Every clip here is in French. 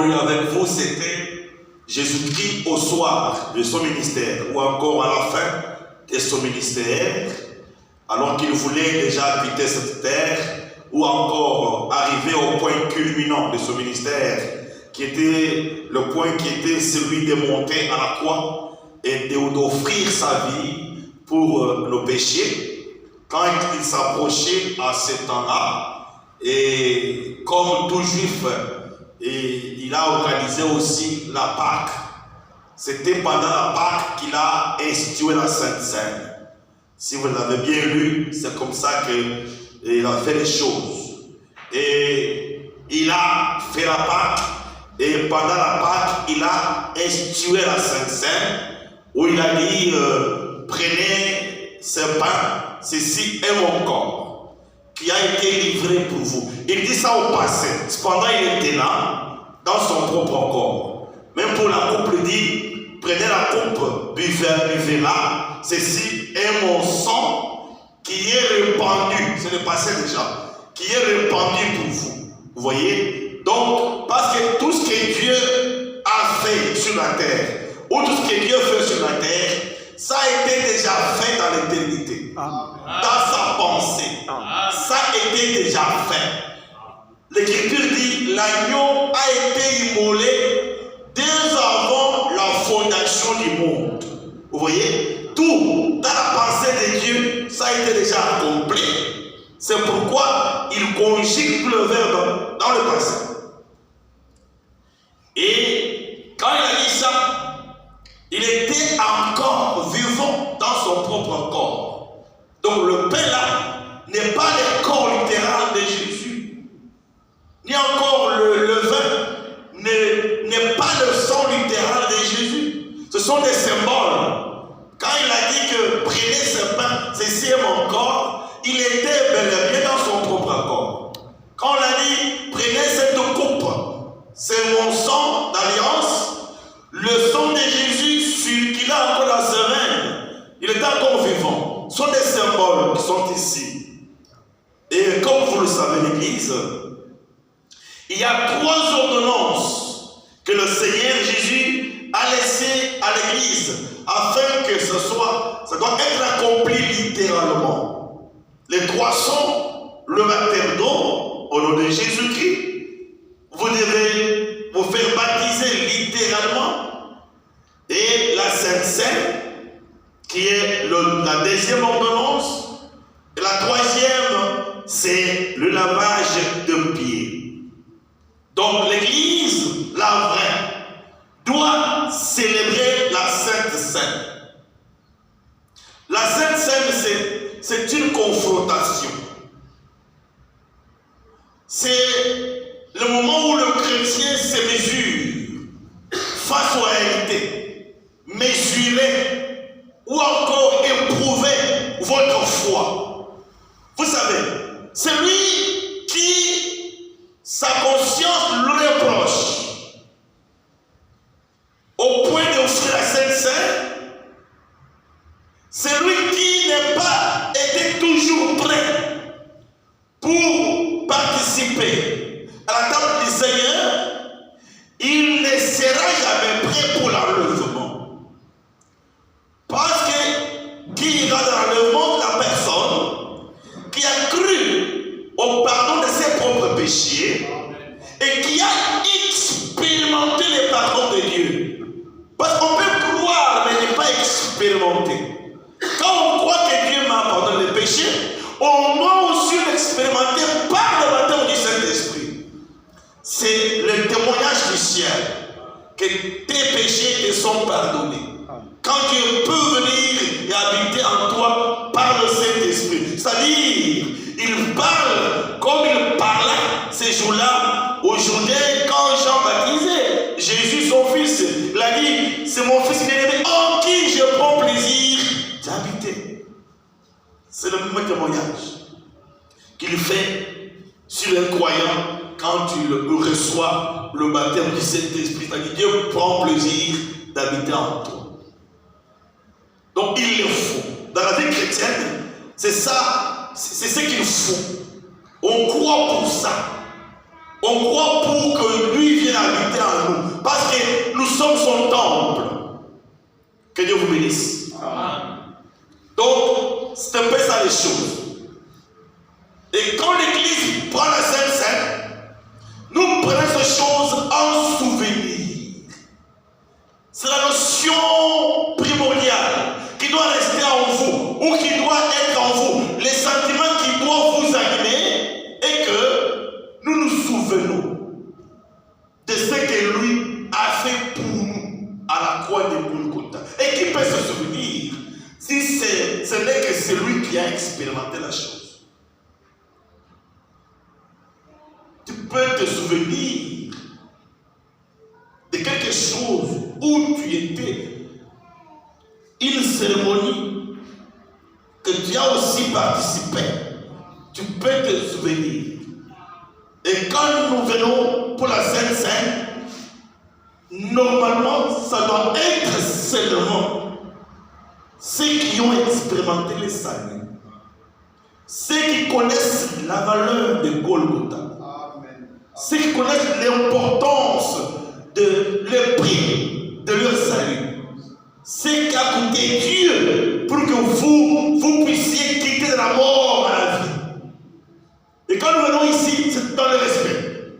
lu avec vous, c'était Jésus-Christ au soir de son ministère, ou encore à la fin de son ministère, alors qu'il voulait déjà quitter cette terre, ou encore arriver au point culminant de son ministère, qui était le point qui était celui de monter à la croix et d'offrir sa vie pour nos péchés. Quand il s'approchait à ce temps-là, et comme tout juif, il a organisé aussi la Pâque. C'était pendant la Pâque qu'il a institué la Sainte Seine. Si vous l'avez bien lu, c'est comme ça qu'il a fait les choses. Et il a fait la Pâque, et pendant la Pâque, il a institué la Sainte Seine, où il a dit, prenez ce pain, ceci est mon corps, qui a été livré pour vous. Il dit ça au passé. Cependant, il était là, dans son propre corps. Même pour la coupe, il dit, prenez la coupe, buvez-la, ceci est mon sang qui est répandu. C'est le passé déjà. Qui est répandu pour vous. Vous voyez? Donc, parce que tout ce que Dieu a fait sur la terre, ou tout ce que Dieu fait sur la terre, ça a été déjà fait dans l'éternité. Dans sa pensée. Ça a été déjà fait. L'Écriture dit, l'agneau a été immolé dès avant la fondation du monde. Vous voyez? Tout dans la pensée de Dieu, ça a été déjà accompli. C'est pourquoi il conjugue le verbe dans le passé. Et quand il a dit ça, il était encore vivant dans son propre corps. Donc le pain là n'est pas le corps littéral de Jésus, ni encore le levain n'est pas le sang littéral de Jésus. Ce sont des symboles. Quand il a dit que prenez ce pain, ceci est mon corps, il était bel et bien dans son propre corps. Quand on a dit prenez cette coupe, c'est mon sang d'alliance, le sang de Jésus, celui qu'il a encore dans ses veines, il est encore vivant. Ce sont des symboles qui sont ici. Et comme vous le savez, l'Église, il y a 3 ordonnances que le Seigneur Jésus a laissées à l'Église afin que ça doit être accompli littéralement. Les 3 sont le baptême d'eau au nom de Jésus-Christ. Vous devez vous faire baptiser littéralement. Et la Sainte Seine, qui est la 2e ordonnance. Et la 3e, c'est le lavage de pieds. Donc l'Église, la vraie, doit célébrer la Sainte Seine. La Sainte Seine, c'est une confrontation. C'est le moment où le chrétien se mesure face aux réalités, mesurer ou encore éprouver votre foi. Vous savez, celui qui sa conscience le reproche au point d'offrir la Sainte Seine, celui qui n'est pas été toujours prêt pour participer à la table du Seigneur, il ne sera jamais prêt pour l'enlèvement. Parce que qui ira dans l'enlèvement? La personne qui a cru au pardon de ses propres péchés et qui a expérimenté le pardon de Dieu. Parce qu'on peut croire mais ne pas expérimenter. Quand on croit que Dieu m'a pardonné les péchés, on doit aussi l'expérimenter par le baptême du Saint-Esprit. C'est le témoignage du ciel que tes péchés te sont pardonnés. Quand Dieu peut venir et habiter en toi par le Saint-Esprit. C'est-à-dire, il parle comme il parlait ces jours-là aux Judéens quand Jean baptisait Jésus, son fils. Il a dit, c'est mon fils bien-aimé en qui je prends plaisir d'habiter. C'est le même témoignage qu'il fait sur un croyant quand il reçoit le baptême du Saint-Esprit. C'est-à-dire, Dieu prend plaisir d'habiter en toi. Donc il le faut. Dans la vie chrétienne, c'est ça, c'est ce qu'il faut. On croit pour ça. On croit pour que lui vienne habiter en Que Dieu vous bénisse. Amen. Donc, c'est un peu ça les choses. Et quand l'Église prend la Sainte Seine, nous prenons ces choses en souvenir. C'est la notion primordiale qui doit rester en vous ou qui doit être en vous. Les sentiments qui doivent vous animer et que nous nous souvenons de ce que lui a fait pour nous à la croix de Golgotha. Et qui peut se souvenir si ce n'est que celui qui a expérimenté la chose? Tu peux te souvenir de quelque chose où tu étais, une cérémonie que tu as aussi participé. Tu peux te souvenir. Et quand nous venons pour la Sainte Seine, normalement, ça doit être seulement ceux qui ont expérimenté les salut, ceux qui connaissent la valeur de Golgotha, ceux qui connaissent l'importance de le prix de leur salut, ceux qui a coûté Dieu pour que vous puissiez quitter la mort à la vie. Et quand nous venons ici, c'est dans le respect.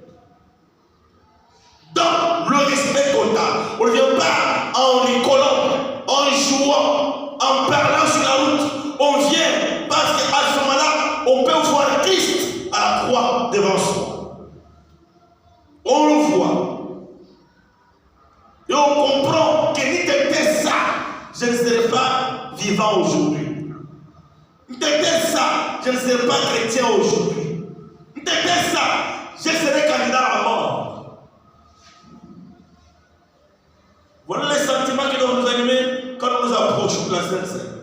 Dans le respect total. On ne vient pas en rigolant, en jouant, en parlant sur la route. On vient parce qu'à ce moment-là, on peut voir Christ à la croix devant soi. On le voit. Et on comprend que ni t'étais ça, je ne serais pas vivant aujourd'hui. Ni t'étais ça, je ne serais pas chrétien aujourd'hui. Ni t'étais ça, je serais candidat à la mort. Voilà les sentiments qui doivent nous animer quand nous nous approchons de la Sainte Seine.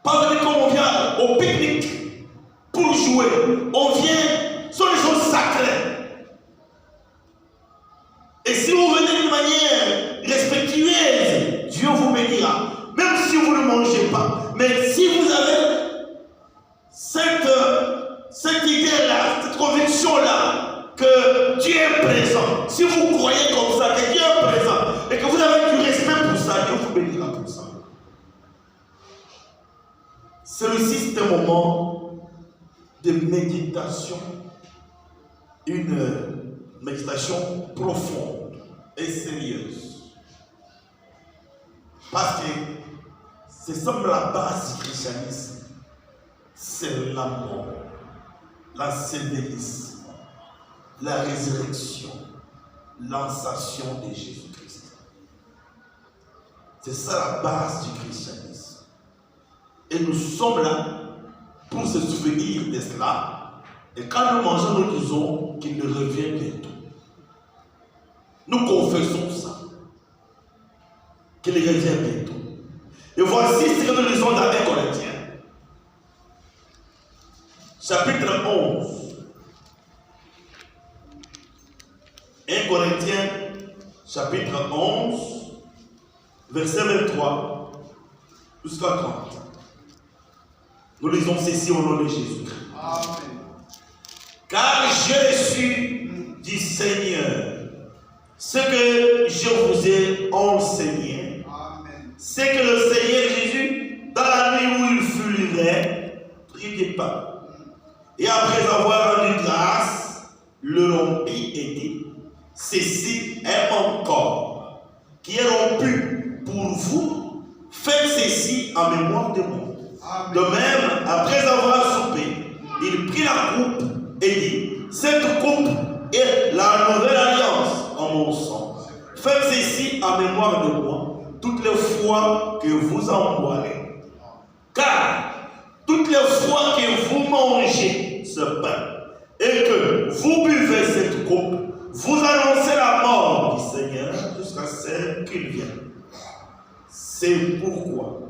Pas venir comme on vient au pique-nique pour jouer. On vient, ce sont des choses sacrées. Et si vous venez d'une manière respectueuse, Dieu vous bénira. Même si vous ne mangez pas. Mais si vous avez cette idée-là, cette conviction-là, que Dieu est présent. Si vous croyez comme ça, que Dieu est présent, et que vous avez du respect pour ça, Dieu vous bénira pour ça. Celui-ci, c'est un moment de méditation. Une méditation profonde et sérieuse. Parce que c'est semble la base du christianisme. C'est la mort, l'ensevelissement, la résurrection, l'ascension de Jésus-Christ. C'est ça la base du christianisme. Et nous sommes là pour se souvenir de cela. Et quand nous mangeons, nous disons qu'il nous revient bientôt. Nous confessons ça. Qu'il revient bientôt. Et voici ce que nous lisons dans 1 Corinthiens. Chapitre 11. 1 Corinthiens, chapitre 11, verset 23 jusqu'à 30. Nous lisons ceci au nom de Jésus-Christ. Amen. Car j'ai reçu du Seigneur ce que je vous ai enseigné. Amen. C'est que le Seigneur Jésus, dans la nuit où il fut livré, prit des pains. Et après avoir rendu grâce, le rompit et dit: ceci est mon corps, qui est rompu pour vous. Faites ceci en mémoire de moi. Amen. De même, après avoir soupé, il prit la coupe et dit: cette coupe est la nouvelle alliance en mon sang. Faites ceci en mémoire de moi toutes les fois que vous en boirez. Car toutes les fois que vous mangez ce pain et que vous buvez cette coupe, vous annoncez la mort du Seigneur jusqu'à ce qu'il vienne. C'est pourquoi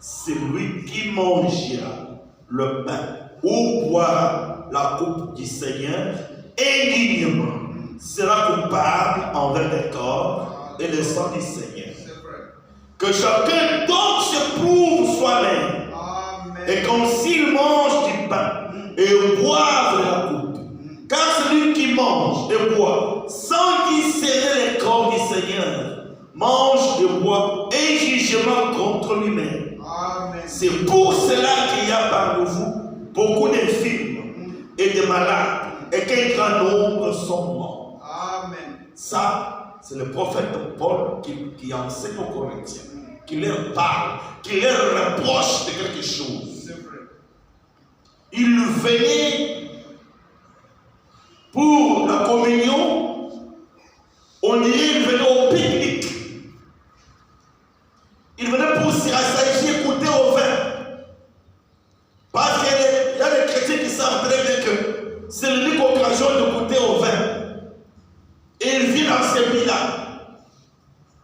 celui qui mangera le pain ou boira la coupe du Seigneur indignement sera coupable envers le corps et le sang du Seigneur. Que chacun donc se prouve soi-même. Et comme s'il mange du pain et boive de la coupe. Car celui qui mange et boit sans discerner le corps du Seigneur mange et boit un jugement contre lui-même. C'est pour cela qu'il y a parmi vous beaucoup d'infirmes et de malades et qu'un grand nombre sont morts. Amen. Ça, c'est le prophète Paul qui enseigne aux Corinthiens, qui leur parle, qui leur reproche de quelque chose. Il venait pour la communion, on dirait qu'il venait au pique-nique. Il venait pour s'y rassasier, goûter au vin. Parce qu'il y a des chrétiens qui savent très bien que c'est l'unique occasion de goûter au vin. Et il vit dans ces pays-là.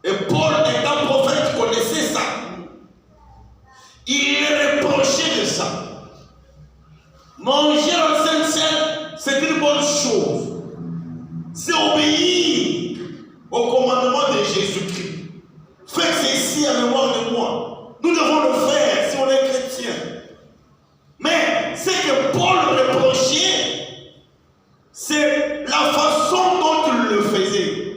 Et Paul, étant prophète, connaissait ça. Il est reproché de ça. Manger en Sainte-Seine, c'est une bonne chose. C'est obéir au commandement de Jésus-Christ. Faites ceci en mémoire de moi. Nous devons le faire si on est chrétien. Mais ce que Paul reprochait, c'est la façon dont il le faisait.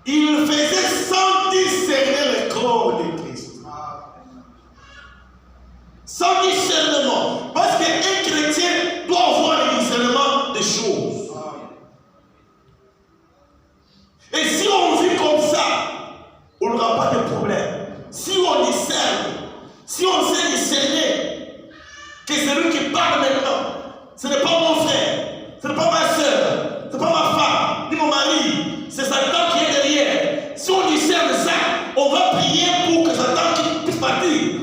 Il le faisait sans discerner le corps de Christ. Sans discernement. Parce qu'un chrétien doit avoir le discernement des choses. Et si on vit comme ça, on n'aura pas de problème. Si on discerne, si on sait discerner que celui qui parle maintenant, ce n'est pas mon frère, ce n'est pas ma soeur, ce n'est pas ma femme, ni mon mari, c'est Satan qui est derrière. Si on discerne ça, on va prier pour que Satan puisse partir.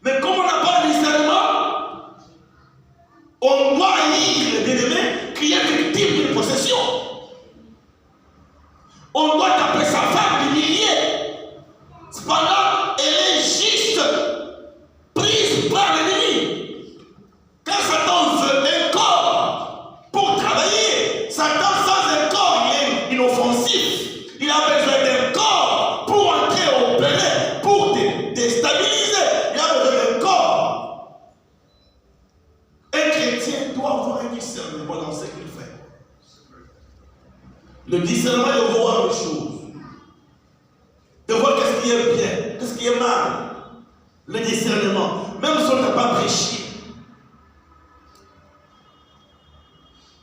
Mais comme on n'a pas de discernement, on doit lire les bien-aimés qui est victime d'une possession. On doit taper sa femme, l'humilier. Cependant, elle est juste prise par l'ennemi. Quand Satan veut un corps pour travailler, Satan sans un corps, il est inoffensif. Il a besoin d'un corps pour entrer au palais, pour déstabiliser. Il a besoin d'un corps. Un chrétien doit avoir un discernement dans ce qu'il fait. Le discernement de voir les choses. De voir qu'est-ce qui est bien, qu'est-ce qui est mal. Le discernement. Même si on n'a pas prêché.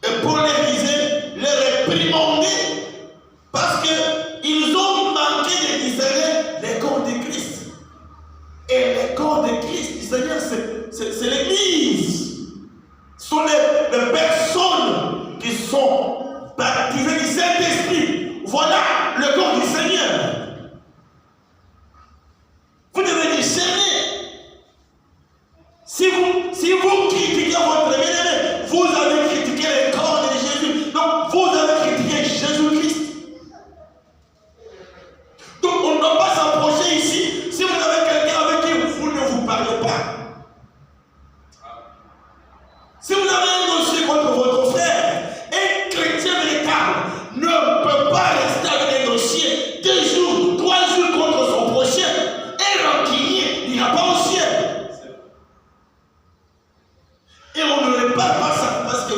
Et Paul les disait, les réprimander parce qu'ils ont manqué de discerner les corps de Christ. Et les corps de Christ, c'est-à-dire c'est l'Église. Ce sont les personnes qui sont baptisé du Saint-Esprit. Voilà le corps du Seigneur. Vous devez discerner. Si vous critiquez votre bien-aimé, vous avez critiqué le corps de Jésus. Donc vous avez critiqué Jésus-Christ. Donc on ne doit pas s'approcher ici. Si vous avez quelqu'un avec qui vous ne vous parlez pas. Si vous avez un dossier contre votre frère, un chrétien véritable ne peut pas rester avec un dossier 2 jours, 3 jours contre son prochain et rancunier, il n'ira pas au ciel. Et on ne répare pas ça parce que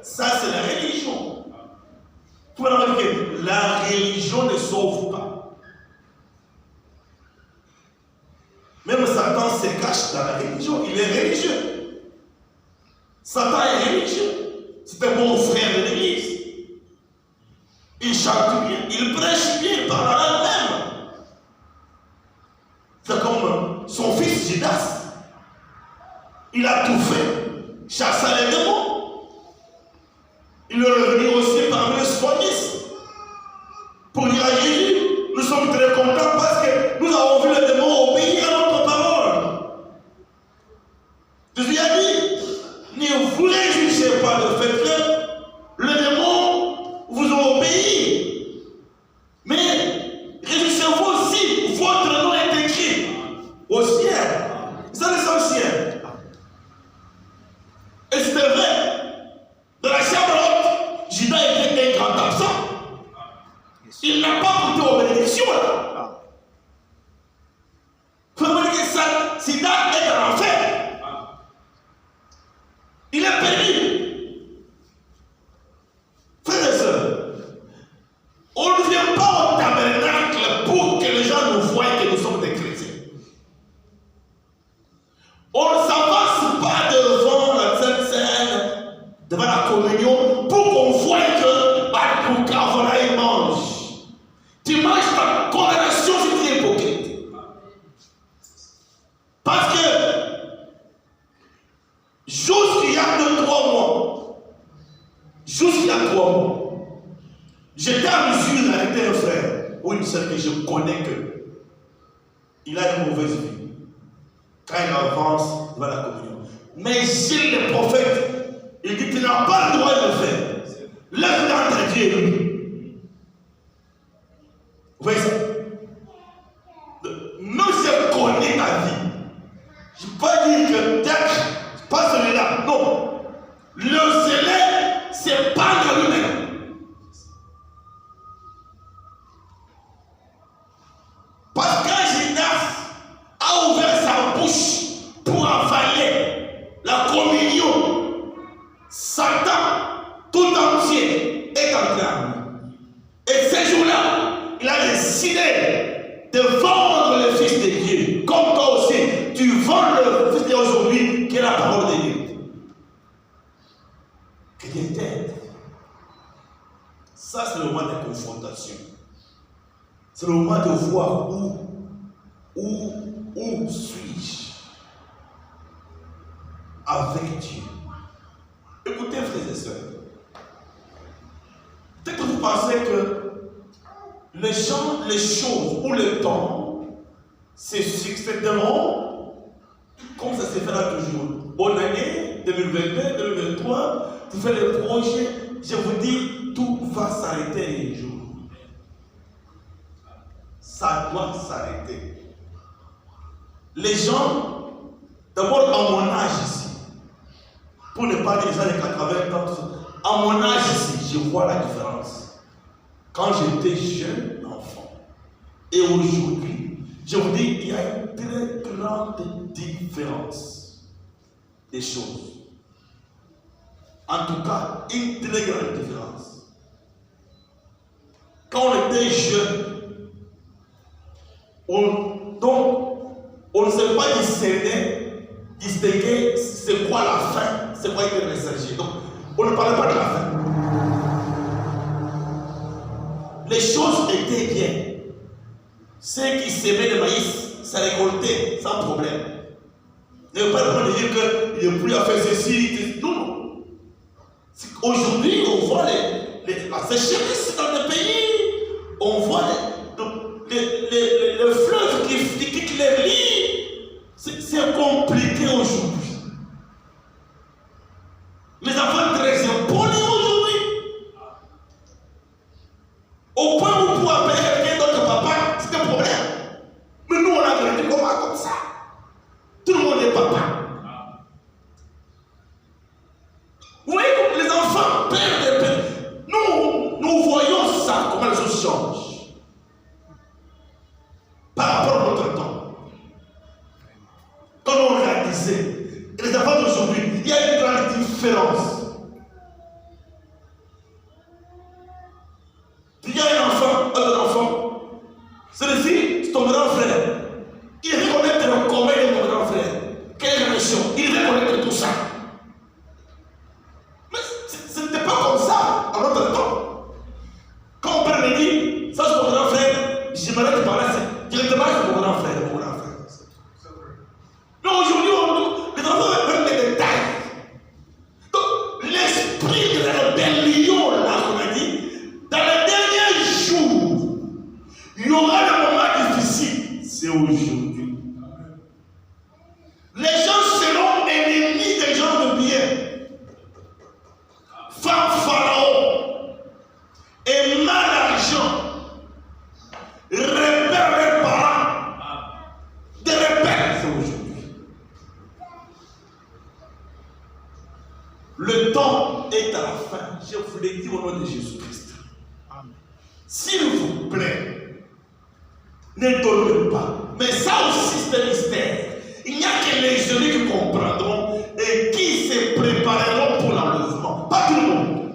ça c'est la religion. Vous pouvez remarquer, la religion ne sauve pas. Même Satan se cache dans la religion, il est religieux. Satan est religieux. C'est un bon frère de l'église. Il chante bien, il prêche bien, il parle à même. C'est comme son fils Judas. Il a tout fait, chassa les démons. Il est revenu aussi parmi les soignistes pour dire à Jésus, nous sommes très contents parce que nous avons vu les démons obéir à notre parole. Jésus a dit, ne vous réjouissez pas de fait que les démons vous ont obéi. Mais réjouissez-vous aussi, votre nom est écrit au ciel. C'est l'essentiel. Et c'était vrai. Dans la chambre haute, Judas était un grand absent. Il n'a pas goûté aux bénédictions là. Il faut dire que ça, Sida est en enfer. Il est perdu. Frères et sœurs, on ne vient devant la communion pour qu'on voie que bah, voilà, il mange. Tu manges ta condamnation si tu es hypocrite. Parce que jusqu'il y a 2-3 mois, jusqu'il y a 3 mois, j'étais à mesure avec un frère ou une soeur que je connais que il a une mauvaise vie. Quand il avance devant la communion. Mais Gilles le prophète, il dit qu'il n'a pas le droit de le faire. Lève-le entre Dieu et lui. Vous voyez ça? Même si je connais ta vie, je ne peux pas dire que c'est pas celui-là. Non. Le zélé, c'est pas de lui-même. Parce qu'Agénas a ouvert sa bouche pour avaler la communion, Satan tout entier est entré en lui. Et ce jour-là, il a décidé de vendre le Fils de Dieu. Comme toi aussi, tu vends le Fils de Dieu aujourd'hui, qui est la parole de Dieu. Que Dieu t'aide. Ça, c'est le moment de confrontation. C'est le moment de voir où suis-je avec Dieu. Écoutez, frères et sœurs. Peut-être que vous pensez que les choses ou le temps se succéderont comme ça se fera toujours. Bonne année 2022, 2023, vous faites le projet, je vous dis, tout va s'arrêter un jour. Ça doit s'arrêter. Les gens, d'abord à mon âge ici, pour ne pas dire les gens de 80 ans, à mon âge ici, je vois la différence. Quand j'étais jeune enfant et aujourd'hui, je vous dis, il y a une très grande différence des choses. En tout cas, une très grande différence. Quand on était jeune, on ne sait pas distinguer c'est quoi la fin, c'est quoi être messager. Donc, on ne parlait pas de la fin. Les choses étaient bien. Ceux qui semaient le maïs, ça récoltait sans problème. Ne veut pas dire qu'il n'est plus à faire ceci. Non. Aujourd'hui, on voit la sécheresse dans le pays. On voit le fleuve qui quitte les lits. C'est compliqué aujourd'hui. Les enfants très impolis aujourd'hui. Au point où pour appeler quelqu'un d'autre papa, c'est un problème. Mais nous, on a grandi comme ça. Tout le monde est papa. Vous voyez comme les enfants perdent. Nous voyons ça, comment les choses changent. Par rapport à notre temps. Quand on réalisait, et les enfants d'aujourd'hui, il y a une grande différence. Il y a un enfant, celui-ci, c'est ton grand frère. Il reconnaît le commun de mon grand frère. Quelle relation? Il reconnaît tout ça. Mais ce n'était pas comme ça à notre temps. Quand on père me dit, ça c'est mon grand frère, j'aimerais te parler directement avec mon grand frère. Mais aujourd'hui, les enfants veulent des détails. Donc, l'esprit de la rébellion, là, qu'on a dit, dans les derniers jours, il y aura un moment difficile. C'est aujourd'hui. Les gens seront ennemis des gens de bien. Femmes pharaon et mal argent. Repère les parents. Des repères, c'est aujourd'hui. Le temps est à la fin. Je vous l'ai dit au nom de Jésus-Christ. S'il vous plaît, ne dormez pas. Mais ça aussi, c'est un mystère. Il n'y a que les jeunes qui comprendront et qui se prépareront pour l'enlèvement. Pas tout le monde.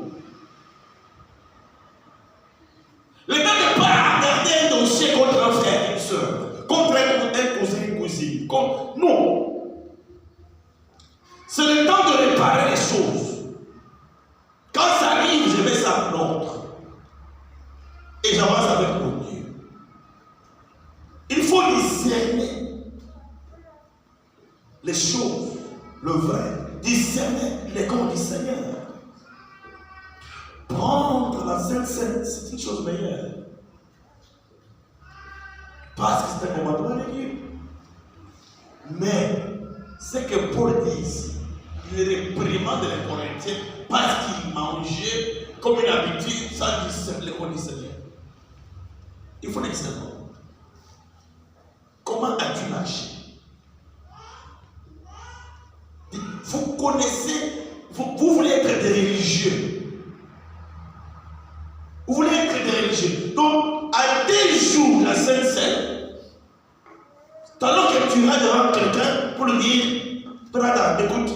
Le temps n'est pas à regarder un dossier contre un frère, une soeur, contre un cousin, une cousine. Non. C'est le temps de réparer les choses. les choses, le vrai, discerner les corps du Seigneur. Prendre la Sainte Seine, c'est une chose meilleure. Parce que c'est un commandement de Dieu. Mais ce que Paul dit ici, il réprimande les Corinthiens parce qu'ils mangeaient comme une habitude sans discerner les corps du Seigneur. Il faut l'examiner. Comment as-tu marché? Vous connaissez, vous voulez être des religieux. Vous voulez être des religieux. Donc, à des jours, la Sainte Seine, alors que tu vas devant quelqu'un pour lui dire, Prada, écoute,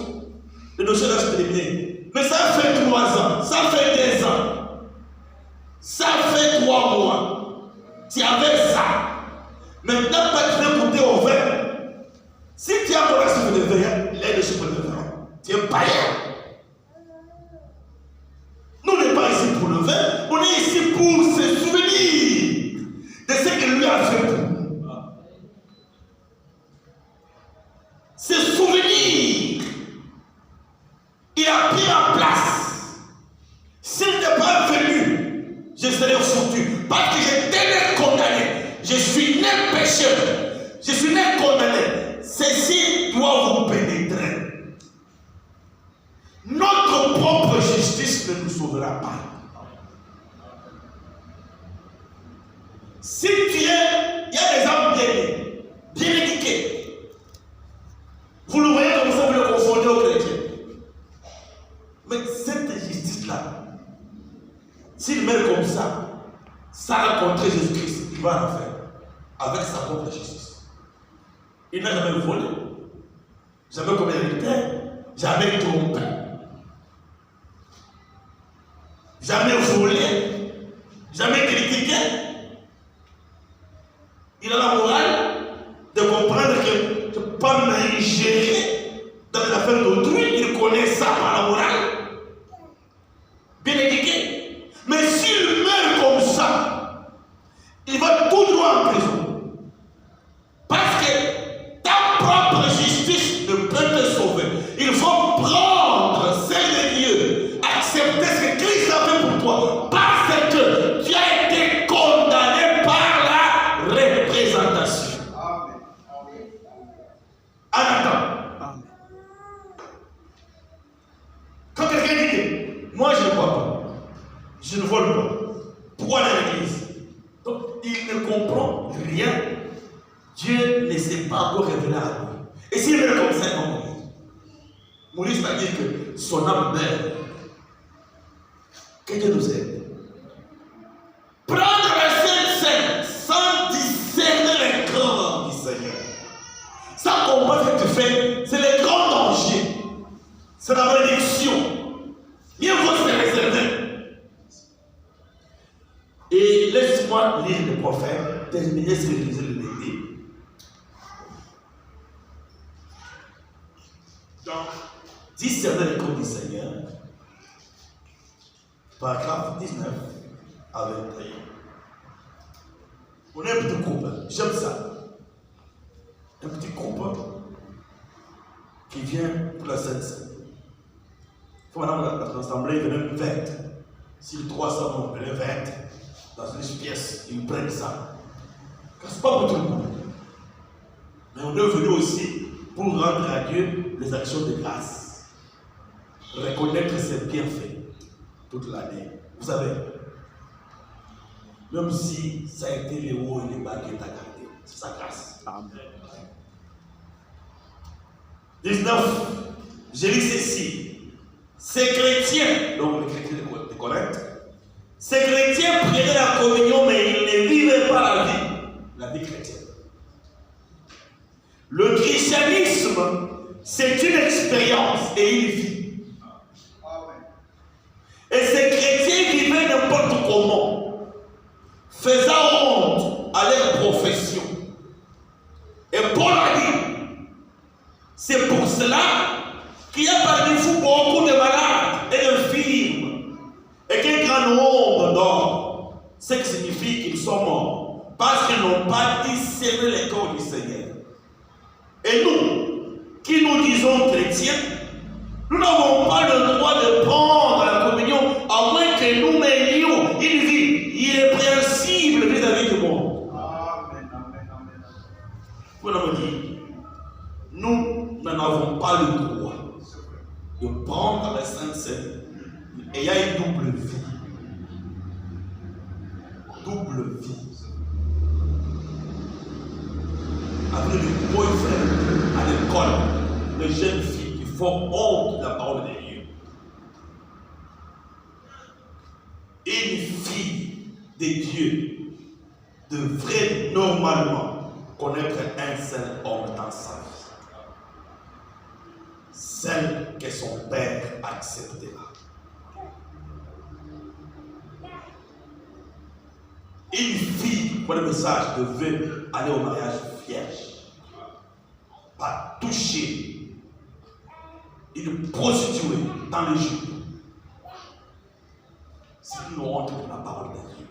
le dossier là c'est terminé. Mais ça fait 3 ans, ça fait 2 ans, ça fait 3 mois. Tu avais ça. Maintenant, pas tu veux goûter au vin. Si tu as pour la soupe de vin, l'aide de soupe de vin, tu es païen. Nous on n'est pas ici pour le vin, on est ici pour se souvenir de ce que lui a fait pour nous. Se souvenir. Il a pris ma place. S'il n'était pas venu, je serais foutu. Parce que j'étais condamné. Je suis né pécheur. Je suis né condamné. Ceci doit vous pénétrer. Notre propre justice ne nous sauvera pas. Si tu es, il y a des hommes bien éduqués. Vous le voyez comme ça, vous le confondez aux chrétiens. Mais cette justice-là, s'il meurt comme ça, sans rencontrer Jésus-Christ, il va en faire avec sa propre justice. Il n'a jamais volé, jamais commis adultère, jamais trompé, jamais volé, jamais critiqué. Il a la morale de comprendre que tu ne peux pas m'ingérer dans les affaires d'autrui. Il connaît ça par la morale. Bien éduqué. Mais s'il meurt comme ça, il va tout droit en prison. Parce que ta propre justice ne peut te sauver. Il faut prendre celle de Dieu, accepter ce que Christ a fait pour toi, parce que tu as été condamné par la représentation. En attendant, quand quelqu'un dit moi je ne vois pas, je ne vole pas, pourquoi dans l'église? Donc il ne comprend rien. Dieu ne s'est pas encore révélé à lui. Et s'il meurt comme ça, il va mourir. Mourir, c'est-à-dire que son âme meurt. Que Dieu nous aide. Prendre la Sainte Seine sans discerner les corps du Seigneur. Ça combat ce que tu fais, c'est le grand danger. C'est la malédiction. Mieux vaut se réserver. Et laisse-moi lire le prophète, terminer ce que je disais le lundi. Donc, discerner les corps du Seigneur, paragraphe 19 à 21. On est un petit groupe, j'aime ça. Un petit groupe qui vient pour la Sainte Seine. Il faut maintenant que l'assemblée vienne 20. Si les 300 vont venir 20 dans une pièce, ils prennent ça. Car ce n'est pas pour tout le monde. Mais on est venu aussi pour rendre à Dieu les actions de grâce. Reconnaître ses bienfaits toute l'année. Vous savez, même si ça a été les hauts et les bas qui est à garder, c'est sa grâce. Amen. 19, je lis ceci. Ces chrétiens, donc les chrétiens de Corinthe, ces chrétiens prenaient la communion, mais ils ne vivaient pas la vie chrétienne. Le christianisme, c'est une expérience et une vie. Et ces chrétiens vivaient n'importe comment, faisant honte à leur profession. Et Paul a dit, c'est pour cela qu'il y a parmi vous beaucoup de malades et d'infirmes, et qu'un grand nombre dort, ce qui signifie qu'ils sont morts, parce qu'ils n'ont pas discerné les corps du Seigneur. Et nous, qui nous disons chrétiens, nous n'avons pas le droit de prendre la communion à moins que nous menions une vie irrépréhensible vis-à-vis du monde. Amen, amen, amen. Vous me dites, nous n'en avons pas le droit de prendre la Sainte Seine. Et il y a une double vie. Double vie. Avec les boyfriends à l'école, les jeunes filles qui font honte de la parole de Dieu. Une fille de Dieu devrait normalement connaître un seul homme dans sa vie. Celle que son père acceptera. Une fille, pour le message, devait aller au mariage vierge. Pas toucher une prostituée dans les jupes. C'est une honte pour la parole de Dieu.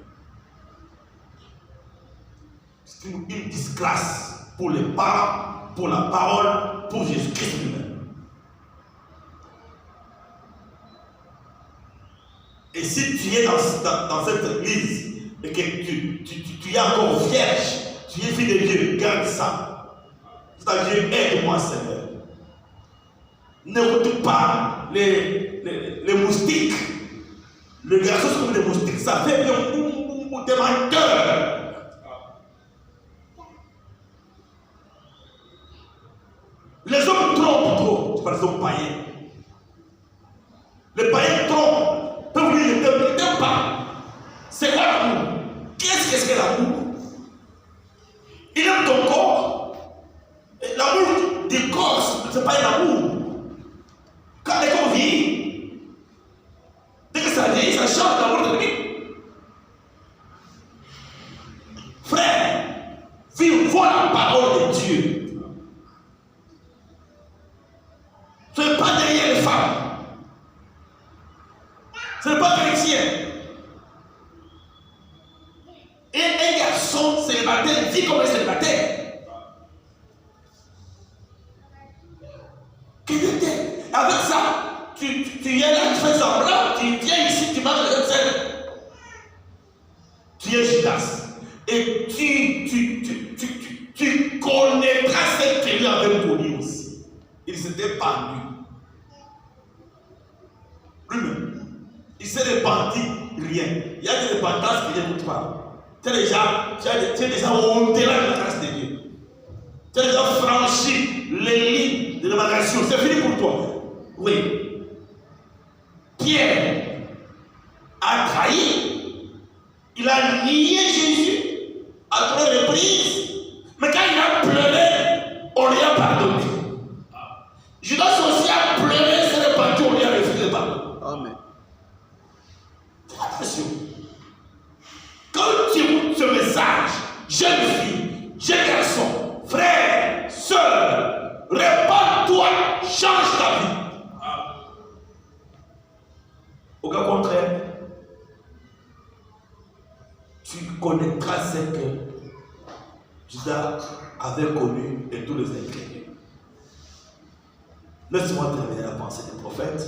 C'est une disgrâce pour les parents, pour la parole, pour Jésus-Christ lui-même. Et si tu es dans cette église et que tu es encore vierge, tu es fille de Dieu, garde ça. C'est-à-dire, aide-moi, Seigneur. N'écoute pas les moustiques. Le garçon, c'est comme des moustiques, ça fait bien des menteurs. Les hommes trompent trop, c'est par les hommes païens. Les païens trompent. Peuvent lui ne t'aiment pas. C'est quoi l'amour? Qu'est-ce que l'amour? Il aime ton corps. L'amour du corps, ce n'est pas un amour. Quand les corps vieillit, dès que ça vieillit, ça change l'amour de lui. Frère, vive la parole de Dieu. Ce n'est pas derrière les femmes. Ce n'est pas chrétien. Et un garçon célibataire vit comme un célibataire. Avec ça, tu es là, tu fais semblant, tu viens ici, tu manges la scène. Tu es Judas. Et tu connaîtras ce que lui avait connu aussi. Il s'était pendu. Lui-même. Il s'est répandu rien. Il y a des repentances qui n'écoutent pas. Tu es déjà monté là de la grâce de Dieu. Tu as déjà franchi les lignes de l'évaluation. C'est fini pour toi. Oui. Pierre a trahi. Il a nié Jésus à 3 reprises. Mais quand il a pleuré, on lui a pardonné. Judas aussi a pleuré, s'est répandu, on lui a refusé le pardon. Amen. Attention. Quand tu écoutes ce message, jeune fille, jeune garçon, frère, soeur, répands-toi, change ta vie. Au cas contraire, tu connaîtras ce que Judas avait connu et tous les ingrédients. Laisse-moi terminer la pensée du prophète.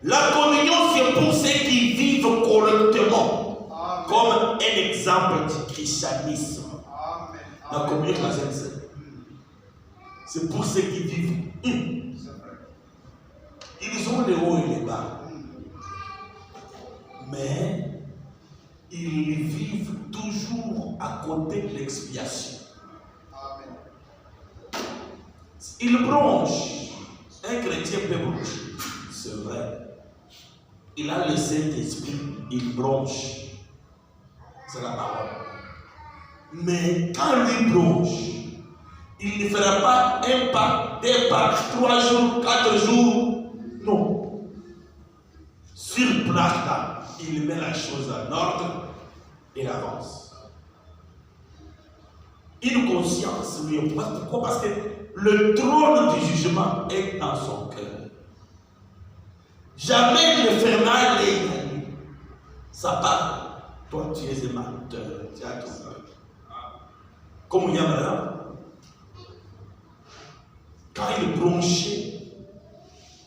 La communion, c'est pour ceux qui vivent correctement. Amen. Comme un exemple du christianisme. Amen. La communion de la Sainte Seine. C'est pour ceux qui vivent. Ils ont les hauts et les bas. Mais ils vivent toujours à côté de l'expiation. Ils bronchent. Un chrétien peut broncher. C'est vrai. Il a le Saint-Esprit, il bronche. C'est la parole. Mais quand lui bronche, il ne fera pas un pas, 2 pas, 3 jours, 4 jours. Non. Sur place, là, il met la chose en ordre et avance. Une conscience lui oppresse. Pourquoi? Parce que le trône du jugement est dans son cœur. Jamais il ne fermera les yeux. Ça part. Toi, tu es un menteur. Tu as tout. Comme il y a maintenant, quand il bronchait,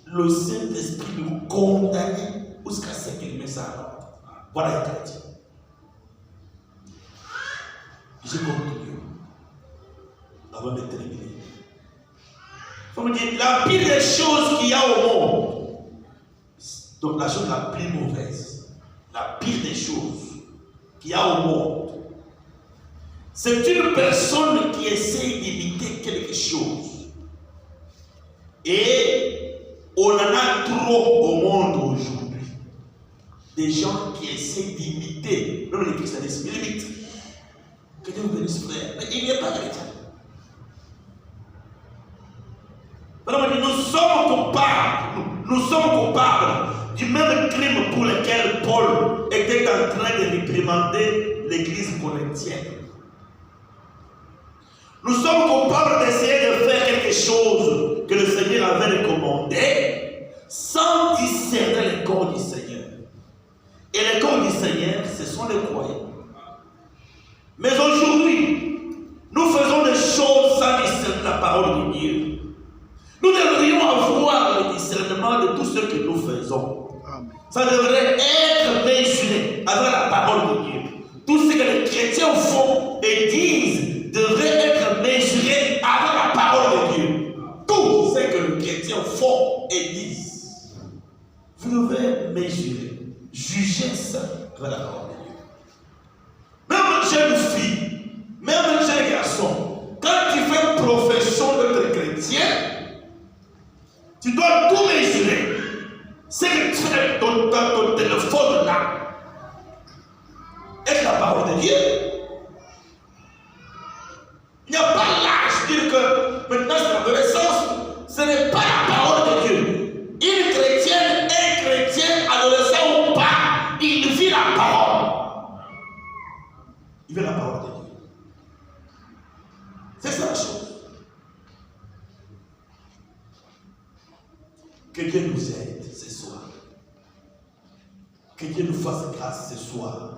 le Saint-Esprit nous condamnait jusqu'à ce qu'il met ça à l'ordre. Voilà les chrétiens. Je continue avant de terminer. Il faut me dire, la pire des choses qu'il y a au monde, donc la chose la plus mauvaise, la pire des choses qu'il y a au monde, c'est une personne qui essaie d'imiter quelque chose. Et on en a trop au monde aujourd'hui. Des gens qui essaient d'imiter, même les christianismes, ils imitent. Que Dieu vous bénisse, frère. Mais il n'y a pas chrétien. Nous sommes coupables du même crime pour lequel Paul était en train de réprimander l'église corinthienne. Nous sommes coupables d'essayer de faire quelque chose que le Seigneur avait recommandé sans discerner le corps du Seigneur. Et le corps du Seigneur, ce sont les croyants. Mais aujourd'hui, nous faisons des choses sans discerner la parole de Dieu. Nous devrions avoir le discernement de tout ce que nous faisons. Amen. Ça devrait être mesuré avec la parole de Dieu. Tout ce que les chrétiens font et disent devrait être mesuré avec la parole de Dieu. Tout ce que les chrétiens font et disent, vous devez mesurer, juger ça avec la parole de Dieu. Même jeune fille, même jeune garçon, quand tu fais profession d'être chrétien, tu dois tout mesurer. C'est que tu fais ton téléphone là. Est-ce la parole de Dieu? Il n'y a pas l'âge de dire que maintenant c'est l'adolescence. Ce n'est pas la parole de Dieu. Une chrétienne, un chrétien, adolescent ou pas, il vit la parole. Il vit la parole de Dieu. C'est ça la chose. Que Dieu nous aide ce soir. Que Dieu nous fasse grâce ce soir.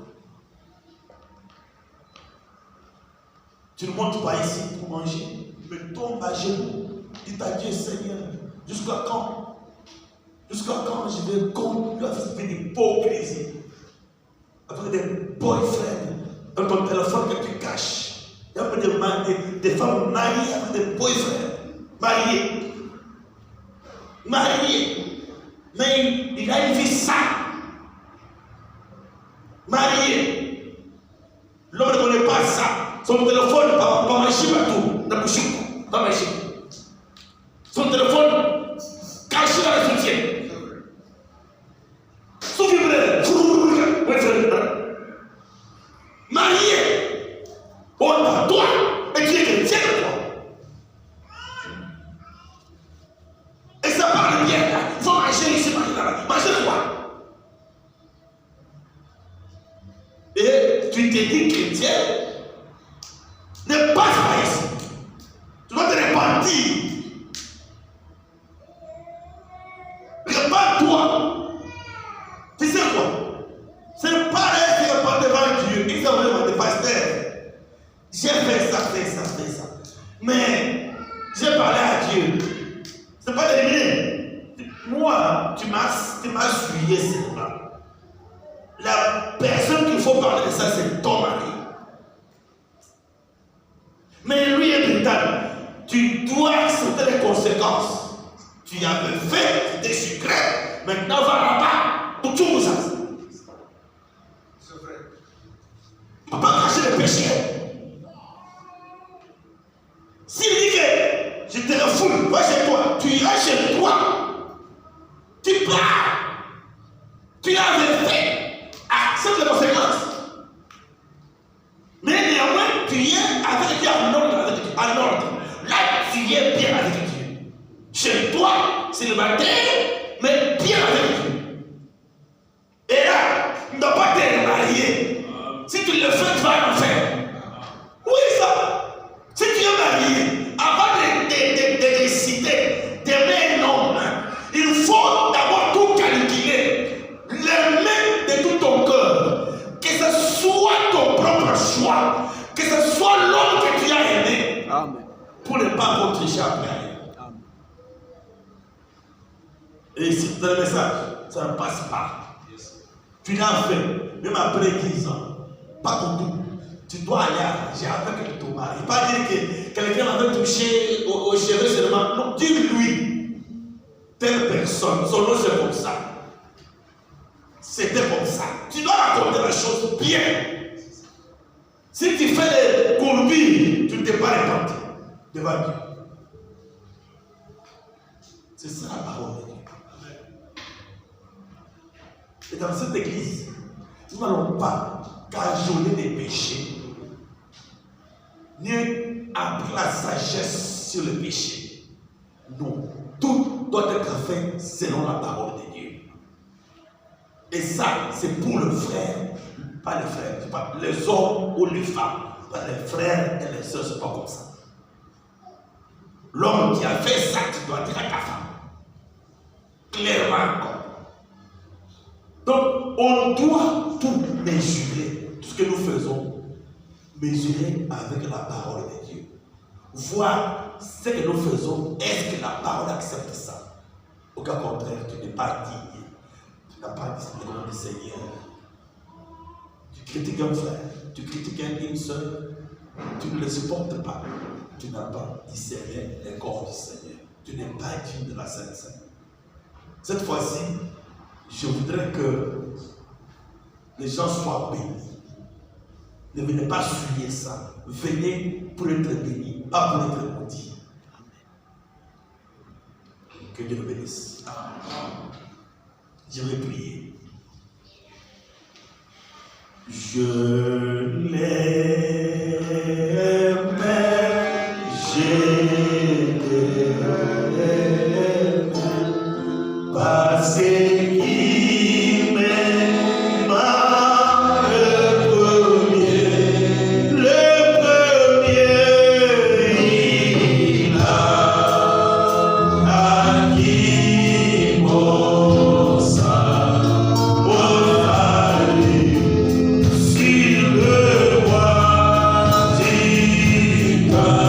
Tu ne montes pas ici pour manger, mais tombe à genoux. Dis à Dieu, Seigneur, jusqu'à quand? Jusqu'à quand je vais continuer à faire des hypocrisies avec des boyfriends dans ton téléphone que tu caches? Il y a des femmes mariées avec des boyfriends. Marié, mais il a une vie sale. Marié, l'homme ne connaît pas ça. Son téléphone, pas marcher partout, pas marcher. Son téléphone, caché dans le soutien. Son vibrateur, marié, on a toi, et tu es chrétien, toi. Et ça parle bien là. Il faut manger ici, manger là. Manger quoi? Et tu te dis chrétien, ne passe pas ici. Tu dois te repentir. Repends-toi. Tu sais quoi? Ce n'est pas là qui repent devant Dieu. Ils sont vraiment des pasteurs. J'ai fait ça. Mais j'ai parlé à Dieu. C'est pas terminé. Moi, tu m'as souillé, c'est là. La personne qu'il faut parler de ça, c'est ton mari. Mais lui est brutal. Tu dois accepter les conséquences. Tu avais fait, c'était secret. Maintenant, va là-bas pour tout ça. C'est vrai. On ne peut pas cacher les péchés. S'il dit que je te refoule, va chez toi, tu iras chez toi. Tu pars. Tu l'avais fait. Accepte les conséquences. Mais néanmoins, tu es avec Dieu en ordre. Là, tu es bien avec Dieu. Chez toi, c'est le baptême, mais bien avec Dieu. dans le message, ça ne passe pas. Tu l'as fait, même après 10 ans, pas pour tout. Tu dois aller arranger avec ton mari. Pas dire que quelqu'un avait touché aux cheveux seulement. Non, dis-lui, telle personne, son nom c'est comme ça. C'était comme ça. Tu dois raconter la chose bien. Si tu fais des courbes, tu ne t'es pas répandu devant Dieu. C'est ça la parole de Dieu. Et dans cette église, nous n'allons pas cajoler des péchés, ni apprendre la sagesse sur le péché. Non, tout doit être fait selon la parole de Dieu. Et ça, c'est pour le frère, pas les frères, pas les hommes ou les femmes, pas les frères et les sœurs, c'est pas comme ça. L'homme qui a fait ça, tu dois dire à ta femme. Clairement. Donc, on doit tout mesurer, tout ce que nous faisons, mesurer avec la parole de Dieu. Voir ce que nous faisons, est-ce que la parole accepte ça? Au cas contraire, tu n'es pas digne. Tu n'as pas dit le nom du Seigneur. Tu critiques un frère, tu critiques une soeur, tu ne le supportes pas. Tu n'as pas discerné les corps du Seigneur. Tu n'es pas digne de la Sainte Seine. Cette fois-ci, je voudrais que les gens soient bénis. Ne venez pas souiller ça. Venez pour être bénis, pas pour être maudits. Que Dieu nous bénisse. Je vais prier. Je l'aime, parce qu'il m'aima le premier il a acquis mon salut sur le roi du café.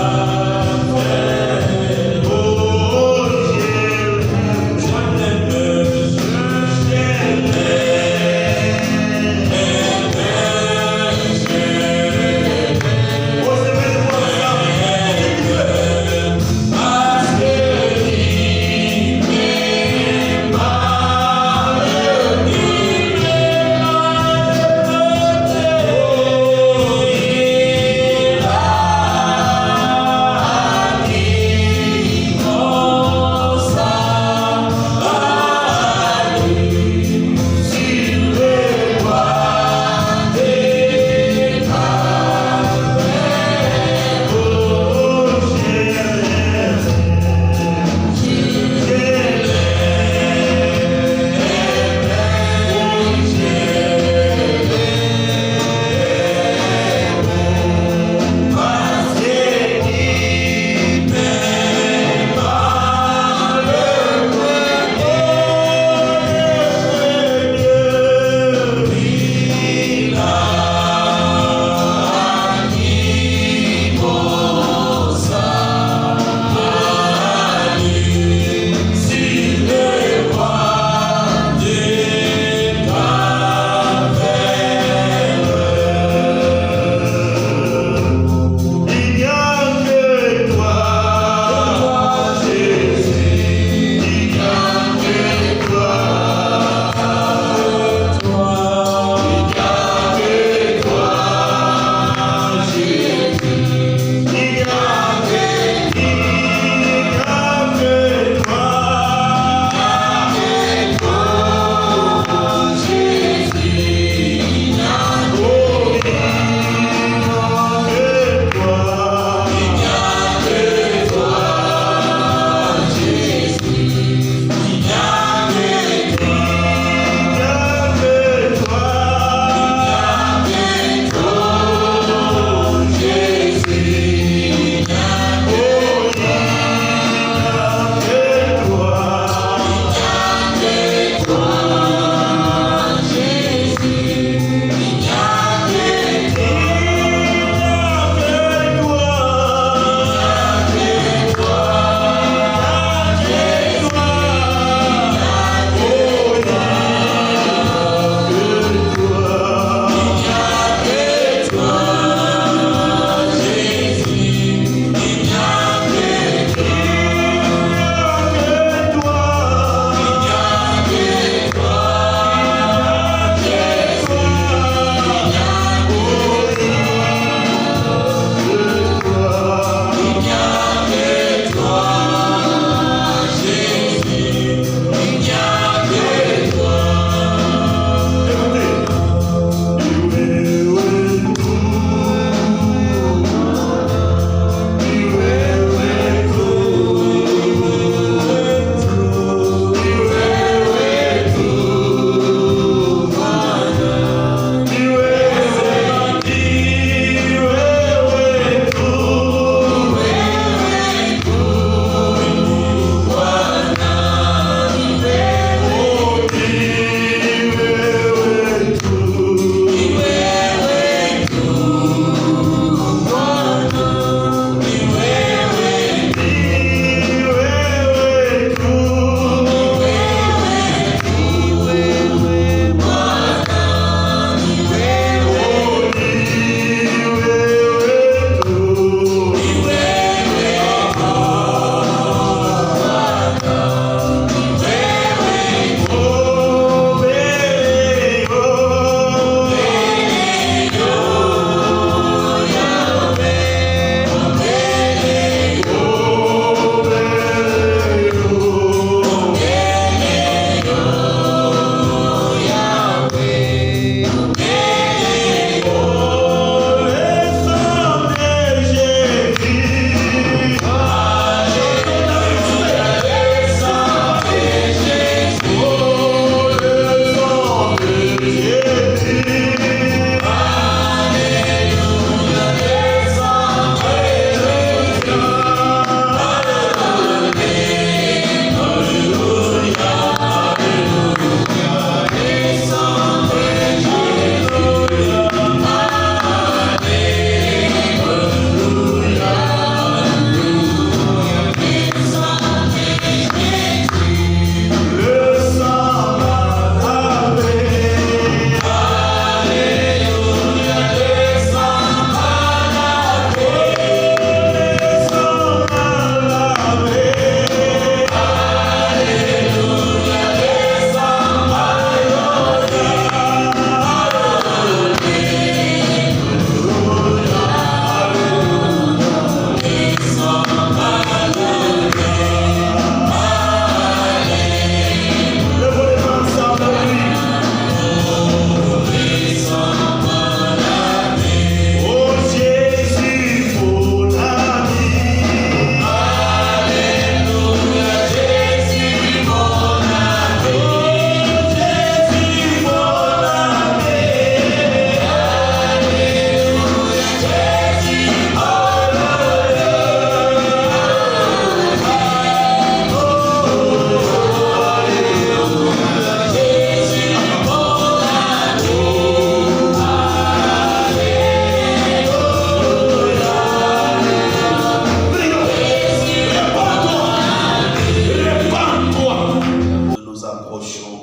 Oh, je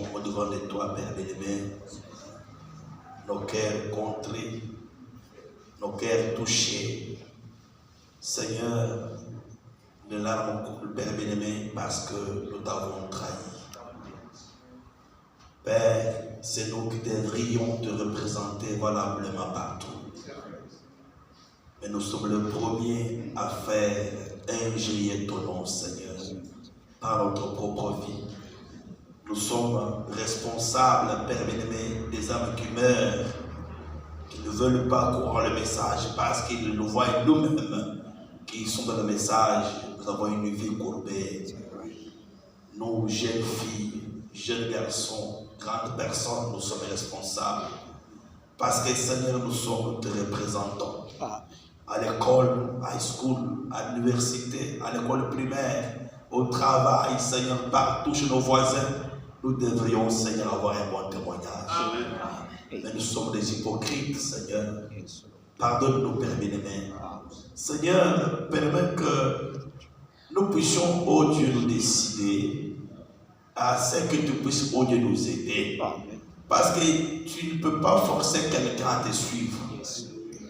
sommes au-devant de toi, Père bien-aimé. Nos cœurs contrits, nos cœurs touchés. Seigneur, les larmes coulent, Père bien-aimé, parce que nous t'avons trahi. Père, c'est nous qui devrions te représenter valablement partout. Mais nous sommes les premiers à faire injurier ton nom, Seigneur, par notre propre vie. Nous sommes responsables, Père bien-aimé, des âmes qui meurent, qui ne veulent pas croire le message parce qu'ils nous voient nous-mêmes, qui sont dans le message. Nous avons une vie courbée. Nous, jeunes filles, jeunes garçons, grandes personnes, nous sommes responsables. Parce que, Seigneur, nous sommes tes représentants. À l'école, à high school, à l'université, à l'école primaire, au travail, Seigneur, partout chez nos voisins, nous devrions, Seigneur, avoir un bon témoignage. Amen. Mais nous sommes des hypocrites, Seigneur. Pardonne-nous, Père bien-aimé. Seigneur, permets que nous puissions, oh Dieu, nous décider à ce que tu puisses, oh Dieu, nous aider. Parce que tu ne peux pas forcer quelqu'un à te suivre.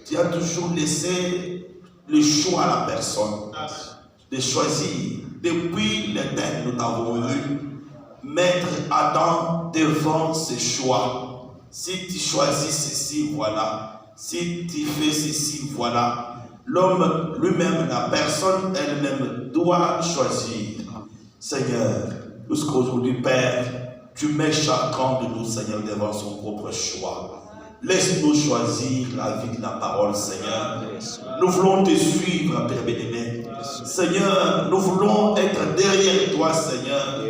Tu as toujours laissé le choix à la personne de choisir. Depuis l'éternel, nous t'avons vu mettre Adam devant ses choix. Si tu choisis ceci, voilà. Si tu fais ceci, voilà. L'homme lui-même, la personne elle-même doit choisir. Seigneur, jusqu'aujourd'hui, Père, tu mets chacun de nous, Seigneur, devant son propre choix. Laisse-nous choisir la vie de la parole, Seigneur. Nous voulons te suivre, Père bien-aimé. Seigneur, nous voulons être derrière toi, Seigneur.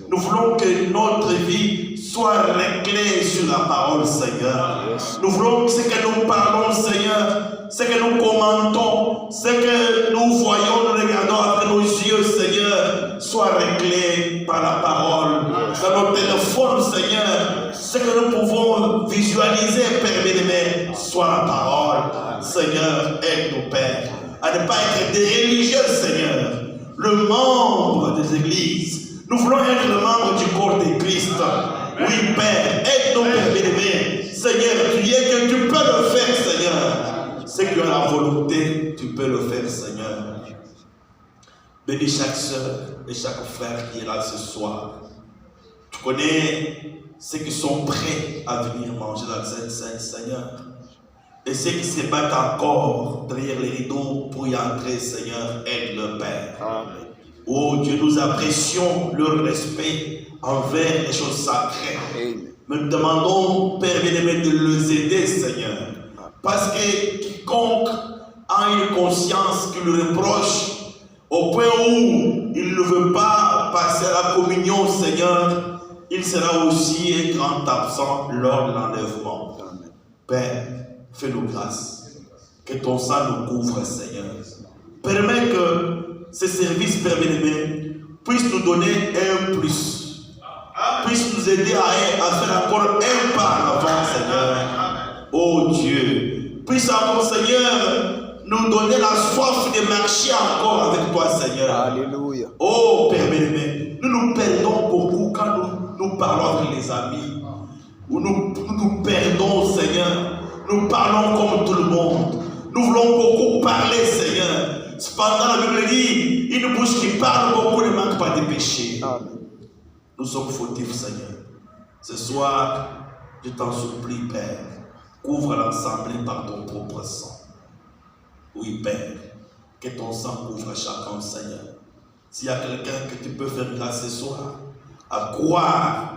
Nous voulons que notre vie soit réglée sur la parole, Seigneur. Nous voulons que ce que nous parlons, Seigneur, ce que nous commentons, ce que nous voyons, nous regardons avec nos yeux, Seigneur, soit réglé par la parole. Dans nos téléphones, Seigneur, ce que nous pouvons visualiser, Père bien-aimé, soit la parole. Seigneur, aide-nous, Père, à ne pas être des religieux, Seigneur, le membre des églises. Nous voulons être le membre du corps de Christ. Oui, Père, aide-nous, Père bien-aimé. Seigneur, tu es que tu peux le faire, Seigneur. C'est que la volonté, tu peux le faire, Seigneur. Bénis chaque soeur et chaque frère qui est là ce soir. Tu connais ceux qui sont prêts à venir manger dans le Saint-Saint, Seigneur. Et ceux qui se battent encore derrière les rideaux pour y entrer, Seigneur, aide le Père. Amen. Oh Dieu, nous apprécions leur respect envers les choses sacrées. Amen. Mais nous demandons, Père bien-aimé, de les aider, Seigneur. Parce que quiconque a une conscience qui le reproche, au point où il ne veut pas passer à la communion, Seigneur, il sera aussi un grand absent lors de l'enlèvement. Père, fais-nous grâce. Que ton sang nous couvre, Seigneur. Permets que ce service, Père bien-aimé, puisse nous donner un plus. Puisse nous aider à faire encore un pas en avant, Seigneur. Oh Dieu. Puisse encore, Seigneur, nous donner la soif de marcher encore avec toi, Seigneur. Alléluia. Oh Père bien-aimé, nous perdons beaucoup quand nous parlons avec les amis. Nous perdons, Seigneur. Nous parlons comme tout le monde. Nous voulons beaucoup parler, Seigneur. Cependant, la Bible dit, une bouche qui parle beaucoup ne manque pas de péché. Amen. Nous sommes fautifs, Seigneur. Ce soir, je t'en supplie, Père, couvre l'assemblée par ton propre sang. Oui, Père, que ton sang couvre chacun, Seigneur. S'il y a quelqu'un que tu peux faire grâce ce soir, à croire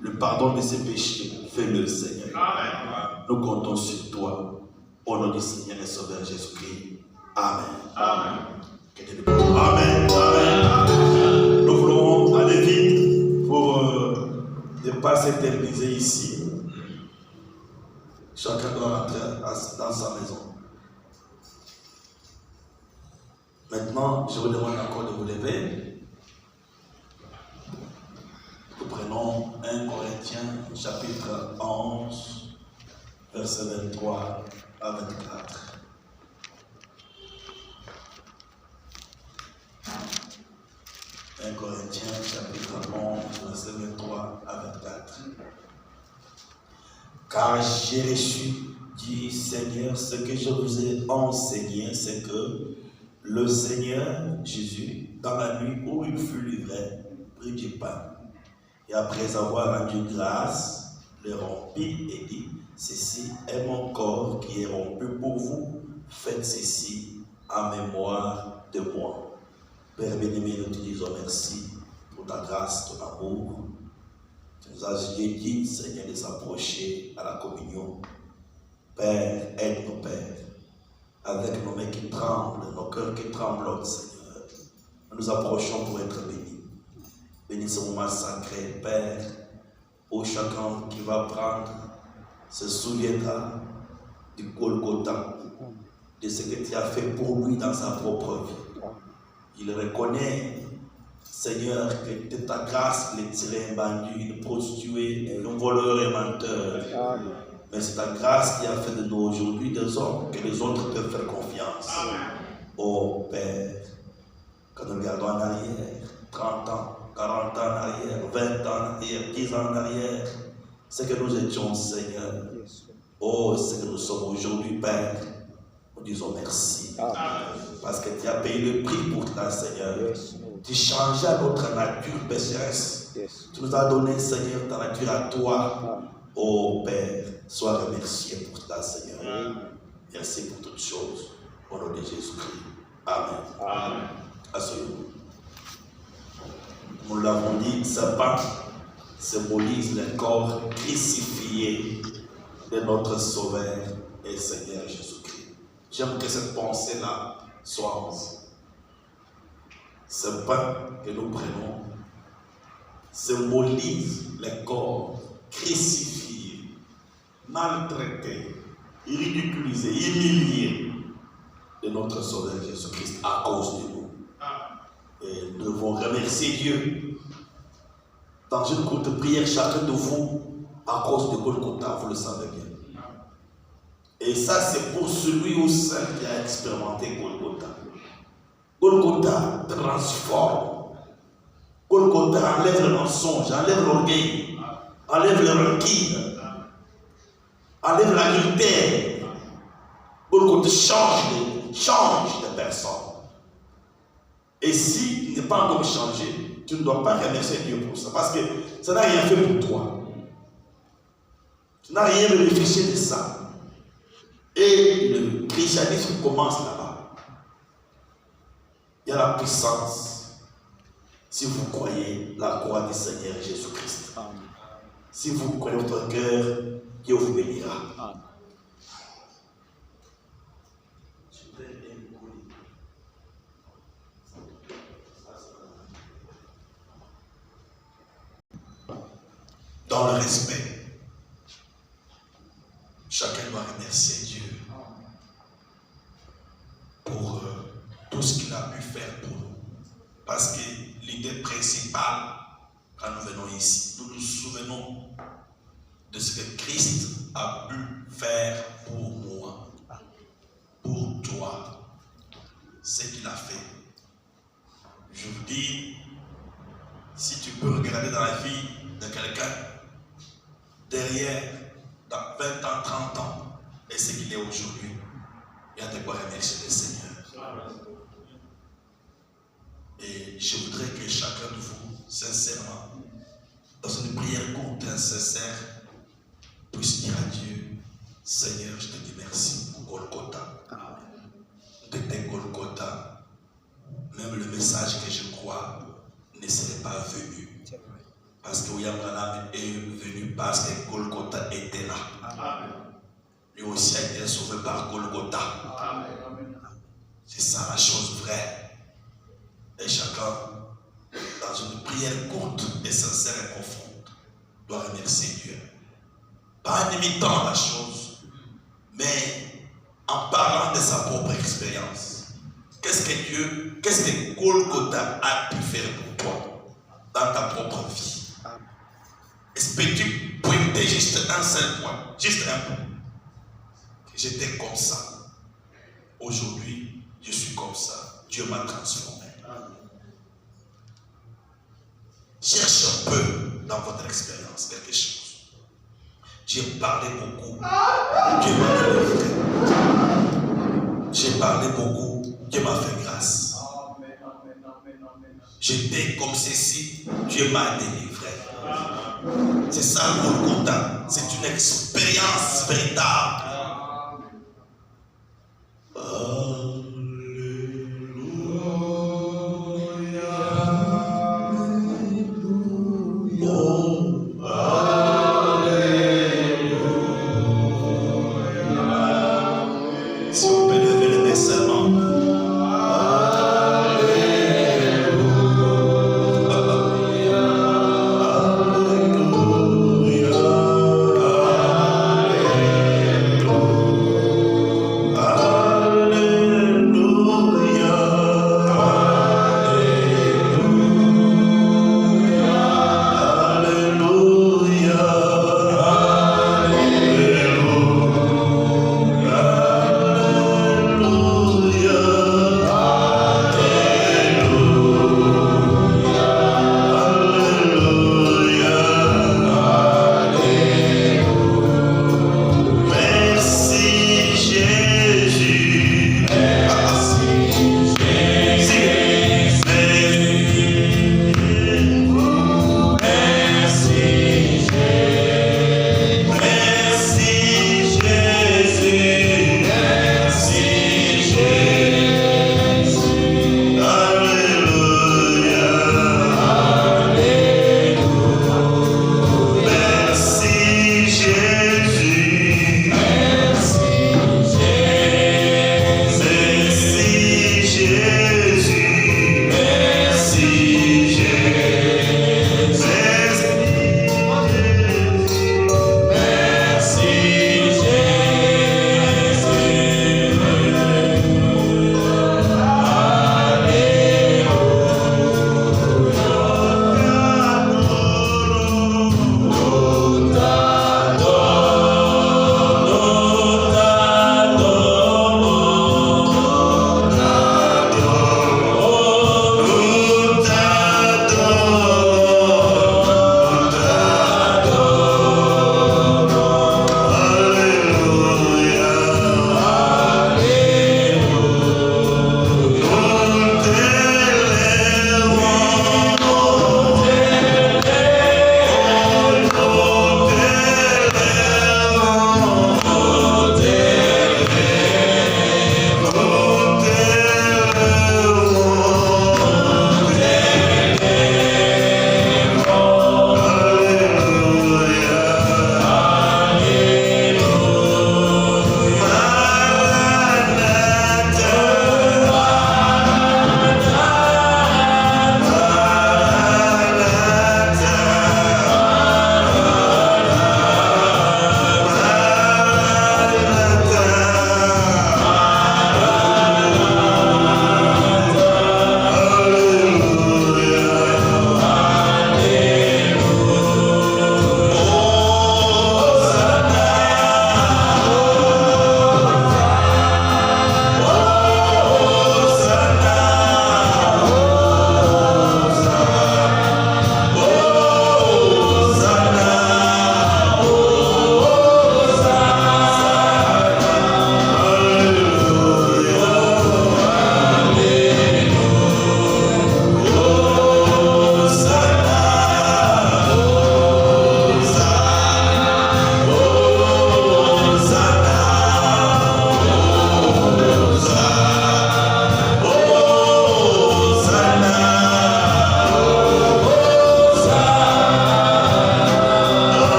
le pardon de ses péchés, fais-le, Seigneur. Amen. Nous comptons sur toi. Au nom du Seigneur et Sauveur Jésus-Christ. Amen. Amen. Amen. Amen. Nous voulons aller vite pour ne pas s'éterniser ici. Chacun doit rentrer dans sa maison. Maintenant, je vous demande encore de vous lever. Nous prenons 1 Corinthiens, chapitre 11, verset 23 à 24. 1 Corinthiens chapitre 11, verset 23 à 24. Car j'ai reçu du Seigneur ce que je vous ai enseigné, c'est que le Seigneur Jésus, dans la nuit où il fut livré, prit du pain. Et après avoir rendu grâce, le rompit et dit, ceci est mon corps qui est rompu pour vous. Faites ceci en mémoire de moi. Père bien-aimé, nous te disons merci pour ta grâce, ton amour. Tu nous as dit, Seigneur, de s'approcher à la communion. Père, aide nos pères, avec nos mains qui tremblent, nos cœurs qui tremblent, Seigneur. Nous nous approchons pour être bénis. Bénis ce moment sacré, Père, où chacun qui va prendre se souviendra du Golgotha, de ce que tu as fait pour lui dans sa propre vie. Il reconnaît, Seigneur, que de ta grâce, il est tiré un bandu, une prostituée, un voleur et menteur. Amen. Mais c'est ta grâce qui a fait de nous aujourd'hui des hommes que les autres peuvent faire confiance. Oh Père, quand nous regardons en arrière, 30 ans, 40 ans en arrière, 20 ans en arrière, 10 ans en arrière, c'est que nous étions, Seigneur. Oh, c'est que nous sommes aujourd'hui, Père. Nous disons merci. Amen. Parce que tu as payé le prix pour ta, Seigneur. Tu changeais notre nature pécheresse. Tu nous as donné, Seigneur, ta nature à toi. Oh Père, sois remercié pour ta, Seigneur. Merci pour toutes choses. Au nom de Jésus-Christ. Amen. Asseyez-vous. Nous l'avons dit, ce pain symbolise le corps crucifié de notre Sauveur et Seigneur Jésus-Christ. J'aime que cette pensée-là soit en vous. Ce pain que nous prenons symbolise le corps crucifié, maltraité, ridiculisé, humilié de notre Sauveur Jésus-Christ à cause de nous. Et nous devons remercier Dieu. Dans une courte prière, chacun de vous, à cause de Golgotha, vous le savez bien. Et ça, c'est pour celui ou celle qui a expérimenté Golgotha. Golgotha transforme. Golgotha enlève le mensonge, enlève l'orgueil, enlève le rancune, enlève l'adultère. Golgotha change de personne. Et si tu n'es pas encore changé, tu ne dois pas remercier Dieu pour ça. Parce que ça n'a rien fait pour toi. Tu n'as rien bénéficié de ça. Et le christianisme commence là-bas. Il y a la puissance. Si vous croyez la croix du Seigneur Jésus-Christ. Si vous croyez votre cœur, Dieu vous bénira. Amen. Dans le respect, chacun doit remercier Dieu pour tout ce qu'il a pu faire pour nous. Parce que l'idée principale, quand nous venons ici, nous nous souvenons de ce que Christ a pu faire pour moi, pour toi, ce qu'il a fait. Je vous dis, si tu peux regarder dans la vie de quelqu'un, derrière, dans 20 ans, 30 ans, et ce qu'il est aujourd'hui, il y a de quoi remercier le Seigneur. Et je voudrais que chacun de vous, sincèrement, dans une prière courte et sincère, puisse dire à Dieu, Seigneur, je te dis merci pour Golgotha. De tes Golgotha, même le message que je crois ne serait pas venu. Parce que William Branham est venu parce que Golgotha était là. Amen. Lui aussi a été sauvé par Golgotha. C'est ça la chose vraie. Et chacun, dans une prière courte et sincère et profonde, doit remercier Dieu. Pas en imitant la chose, mais en parlant de sa propre expérience. Qu'est-ce que Golgotha a pu faire pour toi dans ta propre vie? Est-ce que tu pointais juste un seul point, juste un point? J'étais comme ça. Aujourd'hui, je suis comme ça. Dieu m'a transformé. Cherche un peu dans votre expérience quelque chose. J'ai parlé beaucoup. Dieu m'a délivré. J'ai parlé beaucoup. Dieu m'a fait grâce. J'étais comme ceci. Dieu m'a délivré. C'est ça le Golgotha. C'est une expérience véritable. Si on peut lever les mains seulement. Alléluia.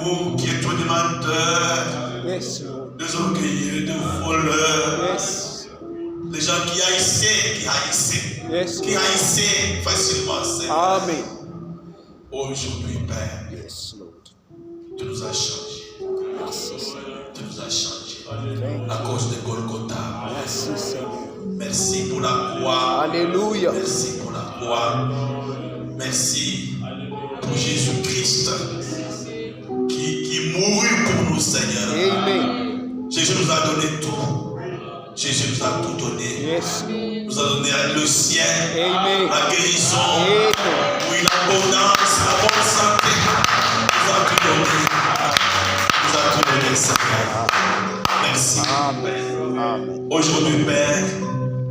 Nous qui étions des menteurs, Yes, Lord. des orgueilleux, des voleurs, Yes. des gens qui haïssaient, Yes. qui haïssaient facilement, Seigneur. Amen. Aujourd'hui, Père, Yes, Lord. tu nous as changés. Merci, Seigneur. Tu nous as changés. Thank À cause de Golgotha. Merci, Seigneur. Merci pour la croix. Alléluia. Merci pour la croix. Merci pour Jésus-Christ qui mourut pour nous, Seigneur. Amen. Jésus nous a donné tout. Jésus nous a tout donné. Yes. Il nous a donné le ciel, Amen. la guérison, Amen. oui, l'abondance, la bonne santé. Il nous a tout donné. Il nous a tout donné, Seigneur. Merci. Amen. Amen. Aujourd'hui, Père,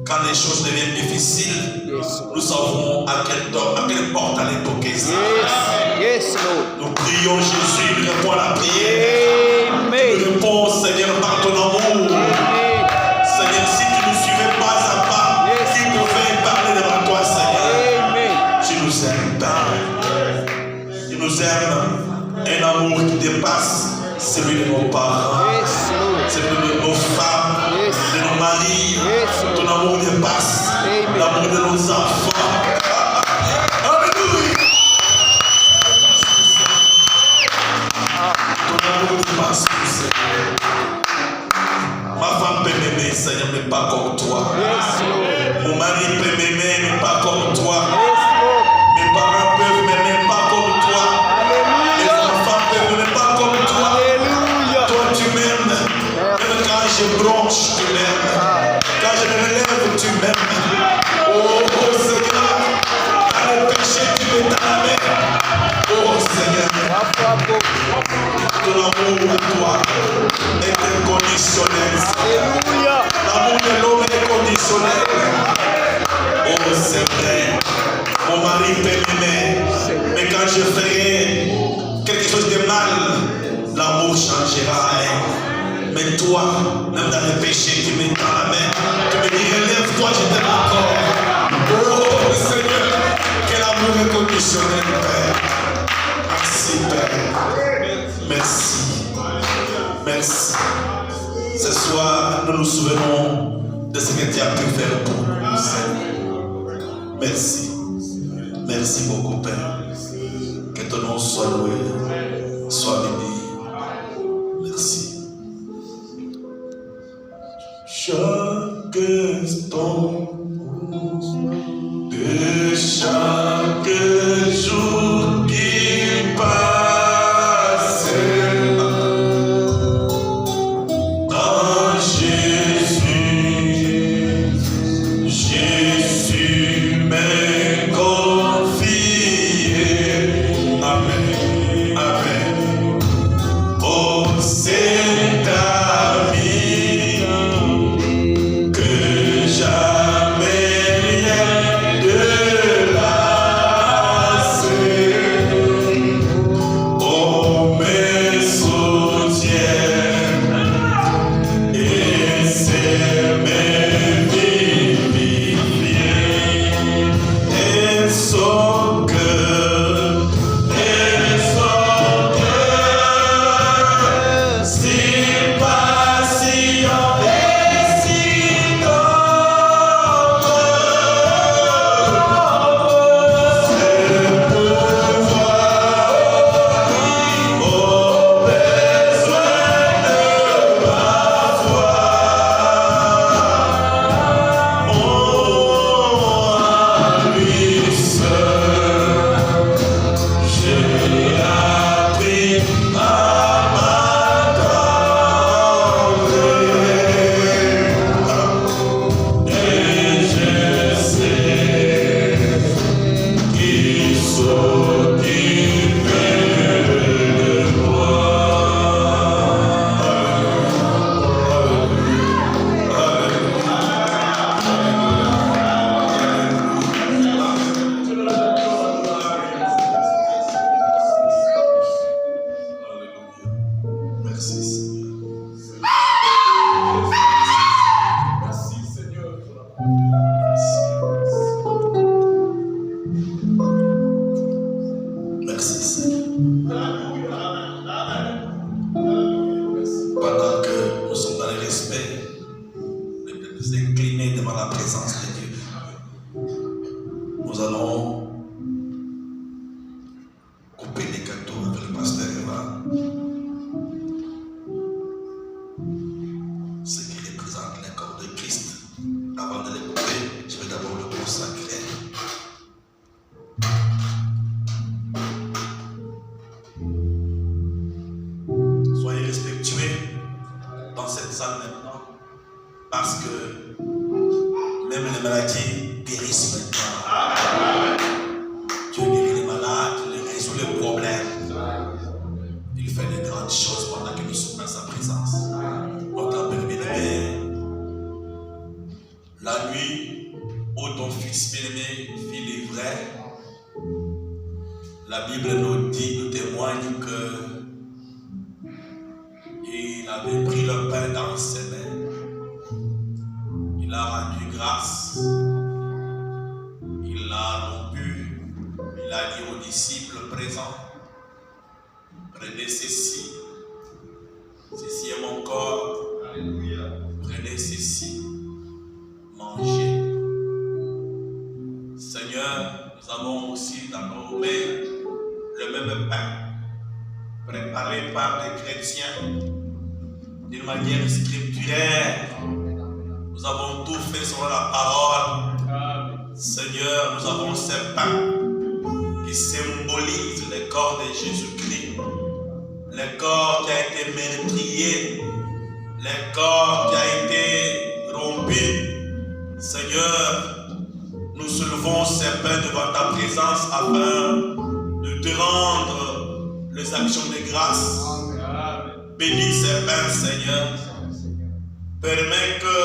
quand les choses deviennent difficiles, Yes. nous savons à quelle porte aller toquer. Yes. Yes, Lord. Nous prions Jésus, il répond à la prière. Amen. Il répond, Seigneur, par ton amour. Amen. Seigneur, si tu nous suivais pas à pas, Yes. qui pouvait parler devant toi, Seigneur? Amen. Tu nous aimes, Père. Tu nous aimes. Un amour qui dépasse celui de nos parents, Yes, Lord. celui de nos femmes, Yes. de nos maris. Yes. Ton amour dépasse Amen. l'amour de nos enfants. Alléluia. Ton amour dépasse tout, Seigneur. Ma femme peut m'aimer, Seigneur, mais pas comme toi. Yes, Lord. Mon mari peut m'aimer, mais pas comme toi. Yes, Lord. Mes parents peuvent m'aimer, pas comme toi. Mes Alléluia. enfants peuvent m'aimer, pas comme toi. Alléluia. Toi, tu m'aimes. Même quand je bronche, tu m'aimes. Quand je me relève, tu m'aimes. Oh Seigneur, dans le péché, tu me tends la main. Oh Seigneur, Bravo. ton amour à toi est inconditionnel. Alléluia. L'amour de l'homme est conditionnel. Oh c'est vrai, mon mari peut m'aimer, mais quand je ferai quelque chose de mal, l'amour changera. Mais toi, même dans le péché, tu me tends la main. Tu me dis, relève-toi, je t'aime encore. Oh Seigneur, quel amour inconditionnel, Père. Merci, Père. Merci. Merci. Ce soir, nous nous souvenons de ce que tu as pu faire pour nous, Seigneur. Merci. Merci beaucoup, Père. Que ton nom soit loué, soit béni. Merci. Chaque instant de chaque jour qui passe en Jésus m'est confié. Amen, amen. Oh, c'est ami que jamais rien de lasser. Oh, me soutient et c'est me vivifier et son cœur, si patient et si tendre, c'est pouvoir au besoin de ma foi. Oh, à lui seul, j'ai appris à m'attendre et je sais qu'il s'occupe de moi. Alléluia. Merci Seigneur. Merci Seigneur. Merci Seigneur. Prenez ceci. Ceci est mon corps. Alléluia. Prenez ceci. Mangez. Seigneur, nous avons aussi dans nos mains le même pain préparé par les chrétiens d'une manière scripturaire. Nous avons tout fait selon la parole. Seigneur, nous avons ce pain qui symbolise le corps de Jésus-Christ, le corps qui a été meurtrier, le corps qui a été rompu. Seigneur, nous soulevons ces pains devant ta présence afin de te rendre les actions de grâce. Bénis ces pains, Seigneur. Permets que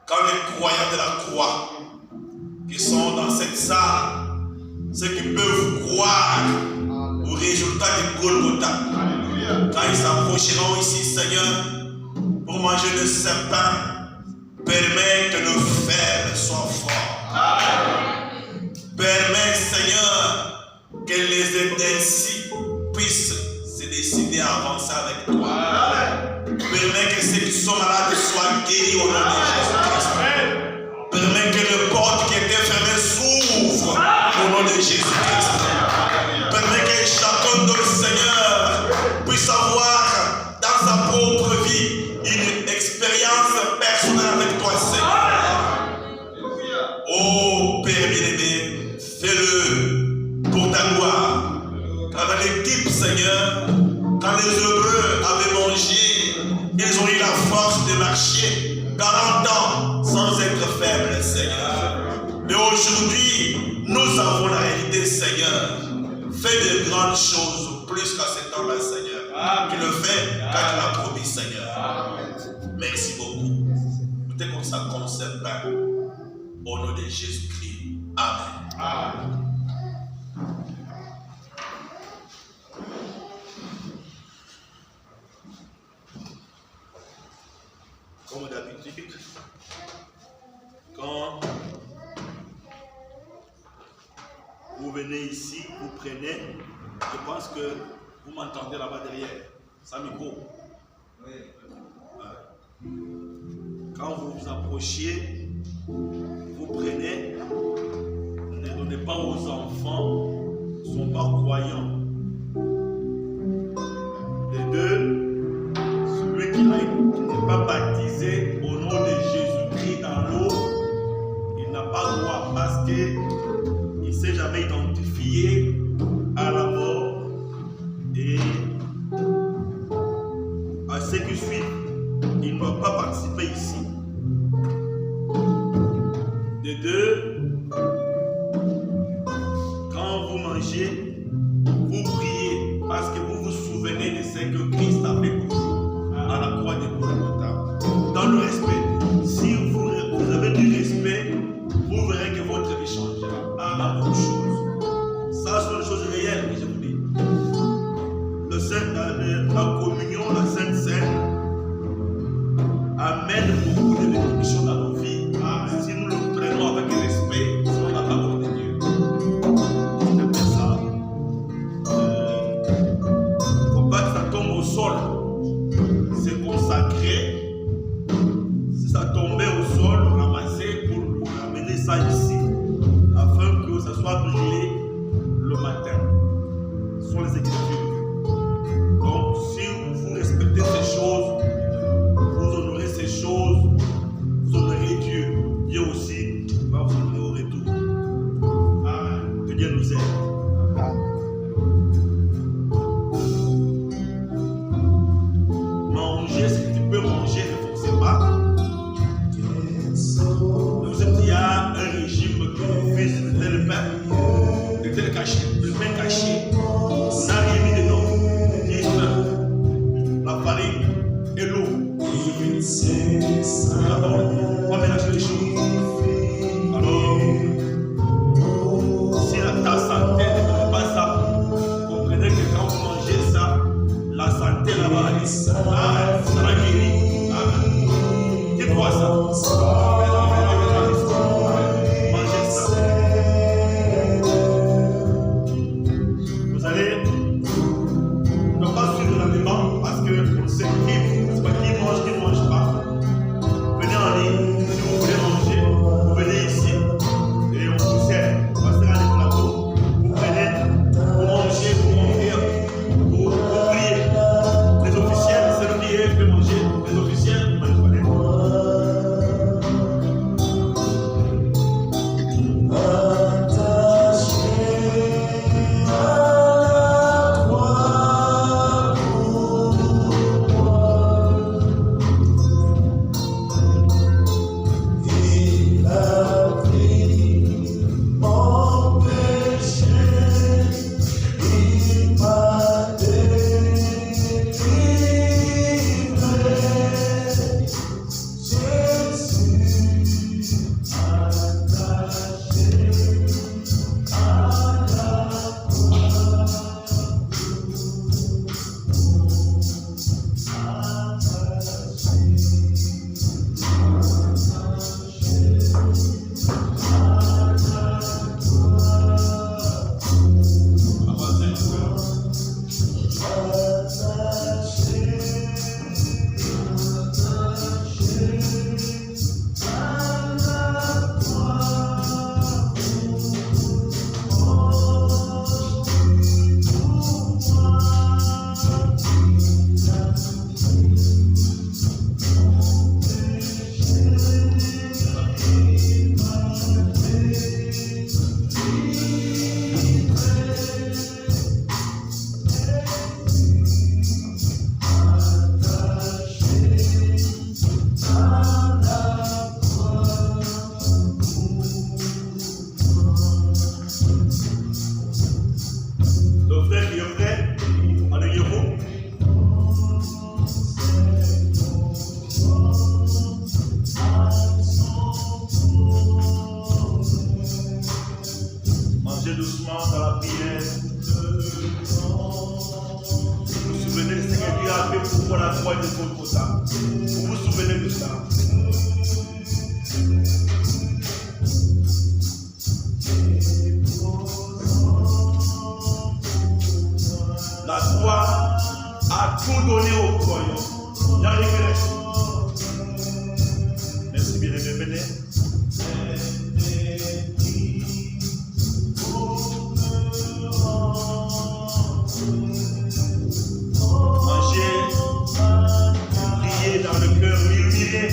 quand les croyants de la croix qui sont dans cette salle, ceux qui peuvent croire au résultat de Golgotha, quand ils s'approcheront ici, Seigneur, pour manger de ce pain, permets que nos faibles soient forts. Permets, Seigneur, que les étincelles puissent se décider à avancer avec toi. Permets que ceux qui sont malades soient guéris au nom de Jésus-Christ. Permets que les portes qui étaient fermées s'ouvrent au nom de Jésus-Christ. Permets que chacun de nous, Seigneur, puisse avoir dans sa propre vie une expérience personnelle avec toi, Seigneur. Oh Père bien-aimé, fais-le pour ta gloire. Quand dans l'équipe, Seigneur, quand les Hébreux avaient mangé, ils ont eu la force de marcher 40 ans sans être faibles, Seigneur. Mais aujourd'hui, nous avons la réalité, Seigneur. Fais de grandes choses plus qu'à cet temps-là, Seigneur. Tu le fais quand tu l'as promis, Seigneur. Merci beaucoup. Nous te consacrons ce pain au nom de Jésus-Christ. Amen. Comme d'habitude, quand vous venez ici, vous prenez, je pense que vous m'entendez là-bas derrière, ça micro. Quand vous vous approchiez, vous prenez, ne donnez pas aux enfants, ils ne sont pas croyants. Les deux, celui qui n'est pas baptisé au nom de Jésus-Christ dans l'eau, il n'a pas droit parce qu'il ne s'est jamais identifié à la mort et à ceux qui suivent. Il ne doit pas participer ici. Les deux, quand vous mangez, vous priez parce que vous vous souvenez de ce que Christ a fait pour vous à la croix de Golgotha. Dans le respect, si vous avez du respect, vous verrez que votre vie changera dans beaucoup de choses. Ça, ce sont des choses réelles que je vous dis. La communion, la Sainte Seine, amène beaucoup de bénédictions dans nos vies. Si nous le prenons avec respect sur la parole de Dieu. C'est pour ça. Il ne faut pas que ça tombe au sol. C'est consacré. Si ça tombait au sol, ramasser pour ramener ça ici, afin que ça soit brûlé le matin. Ce sont les Écritures. Donc, si vous respectez ces choses, vous honorez ces choses, vous honorez Dieu. Dieu aussi va vous honorer au retour. Amen. Que Dieu nous aide. Manger ce que tu peux manger, ne forcez pas. Vous savez qu'il y a un régime que vous faites de le pain, de tel caché, le pain caché. On n'a rien mis dedans. La farine et l'eau. On va mélanger les choses. Alors, si ta santé ne connaît pas ça, comprenez que quand vous mangez ça, la santé là-bas, elle sera guérie. Dites-moi ça. Mangez ça. Vous allez ça. Vous vous souvenez de ça? La foi a tout donné aux croyants. Il y a les merci bien, venez. Priez dans le cœur, murmurez.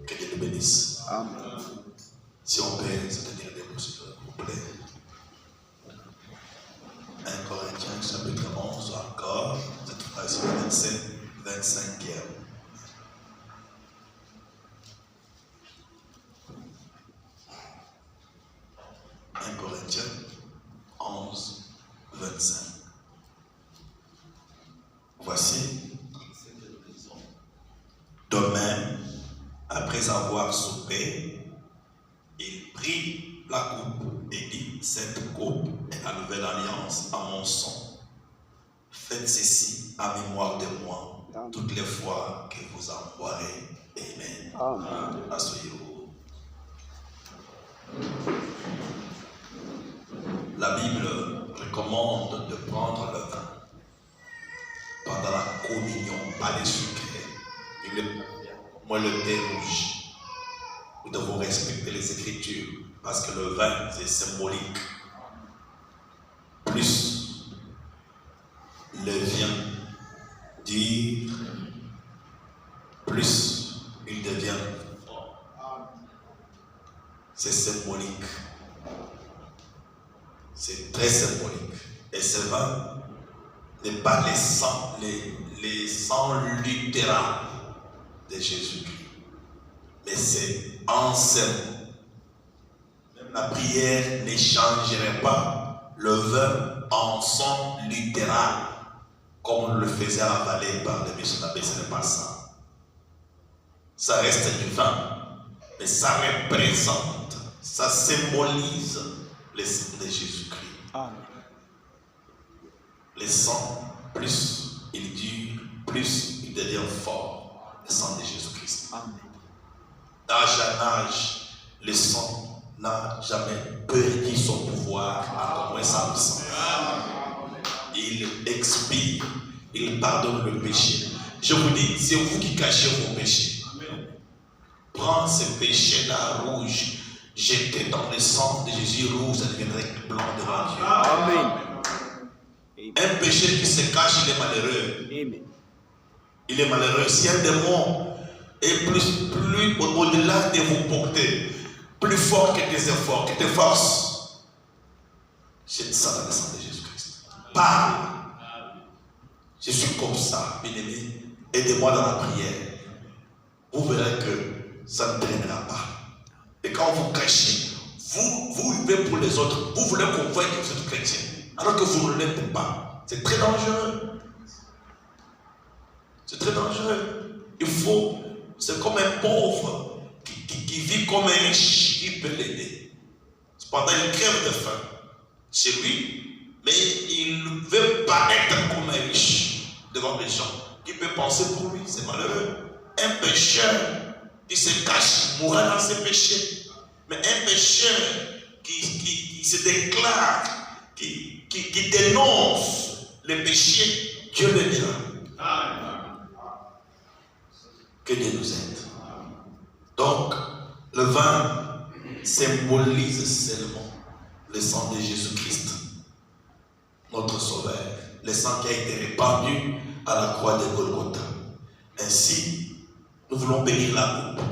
Que Dieu nous bénisse. Amen. Si on peut se tenir debout, s'il vous plaît. 1 Corinthiens chapitre 11 encore, cette phrase 27, 25e. Corinthiens 11, 25. Voici. De même, après avoir soupé, il prit la coupe et dit, cette coupe est la nouvelle alliance à mon sang. Faites ceci à mémoire de moi, toutes les fois que vous en boirez. Amen. Amen. Asseyez-vous. La Bible recommande de prendre le vin pendant la communion, pas les sucrés. Moi, le thé rouge. Nous devons respecter les Écritures parce que le vin, c'est symbolique. Plus le vin dure, plus il devient fort. C'est symbolique. C'est très symbolique. Et ce vin n'est pas les sangs luttérins de Jésus-Christ. Mais c'est ancien. Même la prière n'échangerait pas le vin en sang littéral comme on le faisait avaler par les missionnaires. Ce n'est pas ça. Ça reste du vin, mais ça représente, ça symbolise le sang de Jésus-Christ. Amen. Le sang, plus il dure, plus il devient fort. Le sang de Jésus-Christ. Amen. D'âge en âge, le sang n'a jamais perdu son pouvoir à moins ça le sang. Il expire, il pardonne le péché. Je vous dis, c'est vous qui cachez vos péchés. Prends ce péché-là rouge, jetez dans le sang de Jésus rouge, ça deviendrait blanc devant Dieu. Amen. Un péché qui se cache, il est malheureux. Amen. Il est malheureux. Si un démon est plus au-delà de vous porter, plus fort que tes efforts, que tes forces, jette ça dans le sang de Jésus-Christ. Parle. Je suis comme ça, bien-aimé. Aidez-moi dans la prière. Vous verrez que ça ne traînera pas. Et quand vous cachez, vous vivez pour les autres. Vous voulez qu'on voie que vous êtes chrétien, alors que vous ne l'êtes pas. C'est très dangereux. C'est très dangereux. Il faut, c'est comme un pauvre qui vit comme un riche qui peut l'aider. Cependant, il crève de faim chez lui, mais il veut paraître comme un riche devant les gens. Qui peut penser pour lui, c'est malheureux. Un pécheur qui se cache mourra dans ses péchés. Mais un pécheur qui se déclare, qui dénonce les péchés, Dieu le dira. Que Dieu nous aide. Donc, le vin symbolise seulement le sang de Jésus-Christ, notre Sauveur, le sang qui a été répandu à la croix de Golgotha. Ainsi, nous voulons bénir la coupe.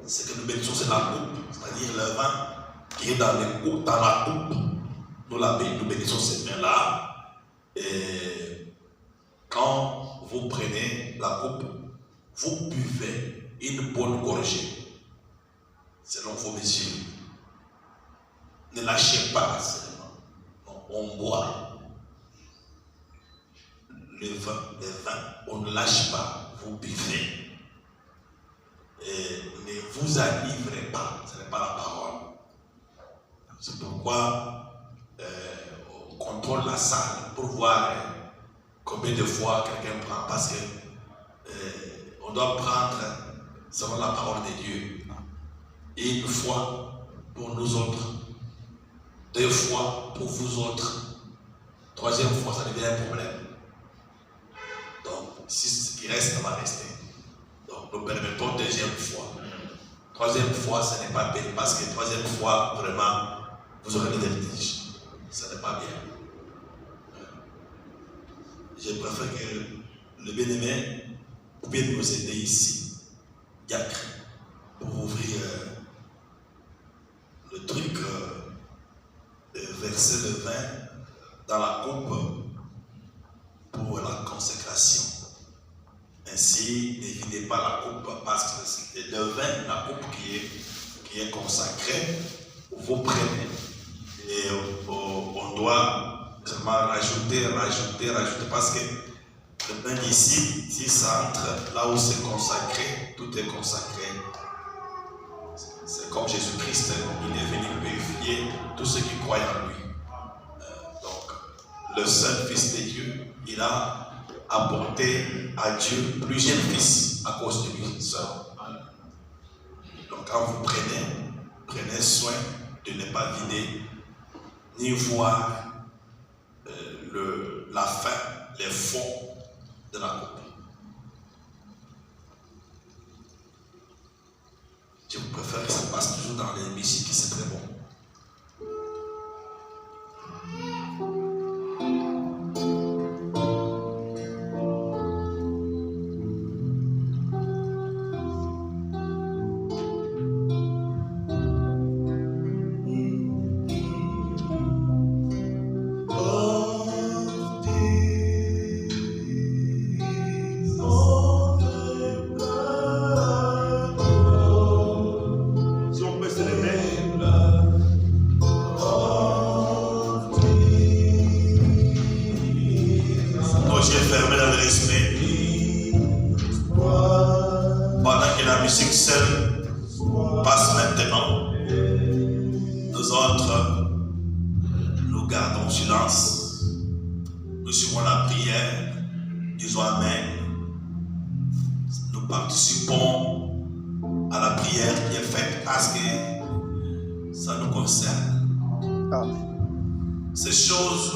Ce que nous bénissons, c'est la coupe, c'est-à-dire le vin qui est dans la coupe. Nous bénissons cette main-là. Et quand vous prenez la coupe, vous buvez une bonne gorgée, selon vos mesures. Ne lâchez pas seulement. Non, on boit. Le vin, on ne lâche pas, vous buvez. Et ne vous enivrez pas, ce n'est pas la parole. C'est pourquoi on contrôle la salle pour voir combien de fois quelqu'un prend, parce que on doit prendre selon la parole de Dieu. Et une fois pour nous autres, 2 fois pour vous autres, 3e fois ça devient un problème. Donc, si ce qui reste, ça va rester. Donc, nous permettons 2e fois. 3e fois, ce n'est pas bien, parce que 3e fois, vraiment, vous aurez des vertiges. Ce n'est pas bien. Je préfère que le bien-aimé puisse nous aider ici, Diacre, pour ouvrir le truc, verser le vin dans la coupe pour la consécration. Ainsi, ne videz pas la coupe, parce que c'est le vin, la coupe qui est consacrée, vous prenez et on doit seulement rajouter, parce que le vin d'ici, si ça entre là où c'est consacré, tout est consacré. C'est comme Jésus-Christ, il est venu purifier tous ceux qui croient en lui. Donc, le seul Fils de Dieu, il a apporté à Dieu plusieurs fils à cause de lui seul. Donc, quand vous prenez soin de ne pas vider, ni voir la fin, les fonds de la coupe. Je préfère que ça passe toujours dans les musiques, c'est très bon. Ces choses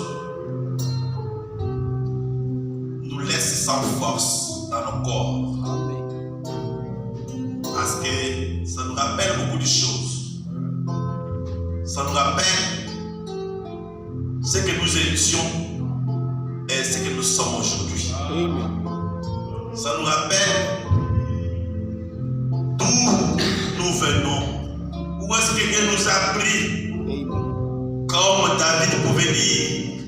nous laissent sans force dans nos corps. Amen. Parce que ça nous rappelle beaucoup de choses. Ça nous rappelle ce que nous étions et ce que nous sommes aujourd'hui. Amen. Ça nous rappelle d'où nous venons. Où est-ce que Dieu nous a pris. Comme David pouvait dire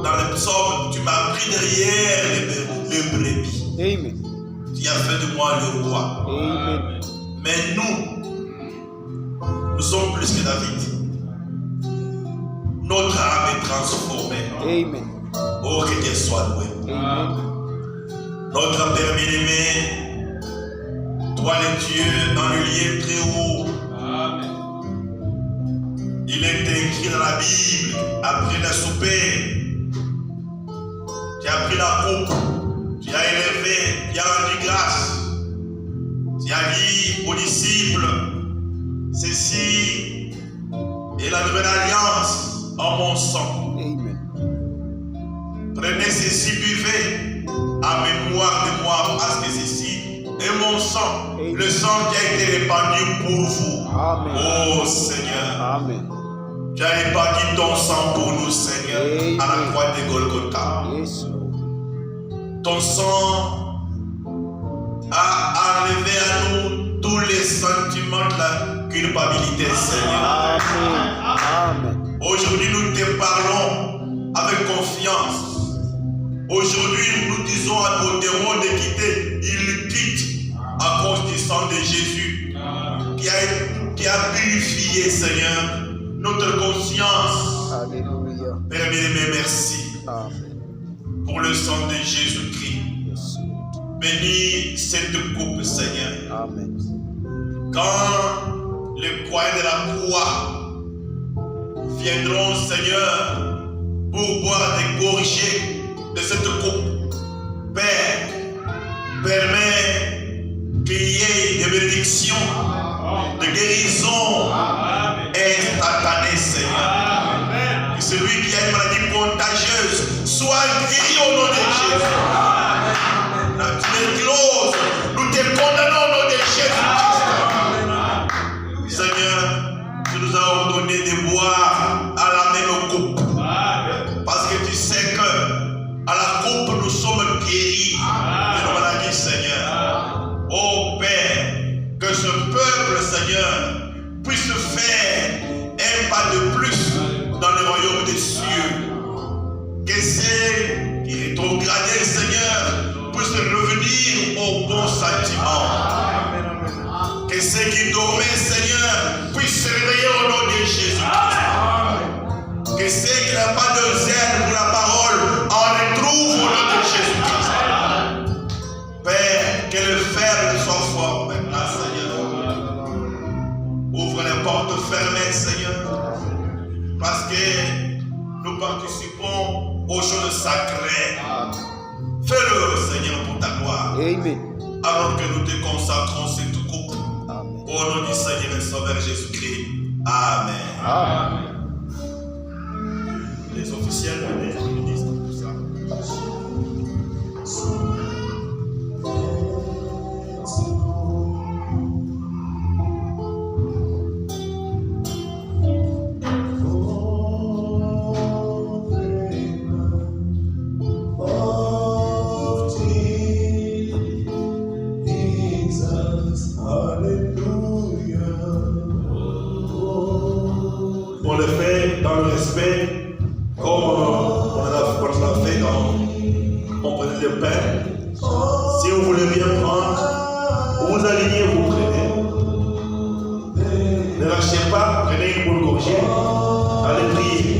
dans le psaume, tu m'as pris derrière les brebis. Amen. Tu as fait de moi le roi. Amen. Mais nous sommes plus que David. Notre âme est transformée. Amen. Oh, que Dieu soit loué. Amen. Notre Père bien-aimé, toi le Dieu dans le lieu très haut. Amen. Il est écrit dans la Bible, après le souper, tu as pris la coupe, tu as élevé, tu as rendu grâce, tu as dit aux disciples, ceci est la nouvelle alliance en mon sang. Amen. Prenez ceci, buvez, en mémoire de moi, parce que ceci est mon sang, le sang qui a été répandu pour vous. Amen. Oh Seigneur, Amen. tu as répandu ton sang pour nous, Seigneur, à la croix de Golgotha. Yes, Lord. Ton sang a enlevé à nous tous les sentiments de la culpabilité, Seigneur. Amen. Amen. Aujourd'hui, nous te parlons avec confiance. Aujourd'hui, nous disons à nos démons de quitter. Ils quittent à cause du sang de Jésus qui a purifié, Seigneur, notre conscience. Alléluia. Père bien-aimé, merci Amen. pour le sang de Jésus-Christ. Yes, Lord. Bénis cette coupe, Seigneur. Amen. Quand les croyants de la croix viendront, Seigneur, pour boire des gorgées de cette coupe, Père, permets qu'il y ait des bénédictions, de guérison instantanée, Seigneur. Que celui qui a une maladie contagieuse soit guéri au nom de Jésus. La tuberculose, nous te condamnons au nom de Jésus. Seigneur, tu nous as ordonné de boire à la même coupe. Parce que tu sais que à la coupe nous sommes guéris de nos maladies, Seigneur. Oh Père, que ce peuple, Seigneur, puisse faire un pas de plus dans le royaume des cieux. Que ceux qui rétrogradaient, Seigneur, puissent revenir au bon sentiment. Que ceux qui dormaient, Seigneur, puissent se réveiller au nom de Jésus-Christ. Que ceux qui n'ont pas de zèle pour la parole en retrouvent au nom de Jésus-Christ. Père, que le fer soit fort maintenant, Seigneur. Ouvre les portes fermées, Seigneur. Parce que nous participons aux choses sacrées. Fais-le, Seigneur, pour ta gloire. Amen. Alors que nous te consacrons cette coupe. Amen. Au nom du Seigneur et Sauveur Jésus-Christ. Amen. Amen. Les officiels, les ministres, tout ça. On le fait dans le respect, comme on l'a fait quand on prenait le pain. Si vous voulez bien prendre, vous alignez, vous prenez. Ne lâchez pas, prenez une bonne gorgée. Allez prier.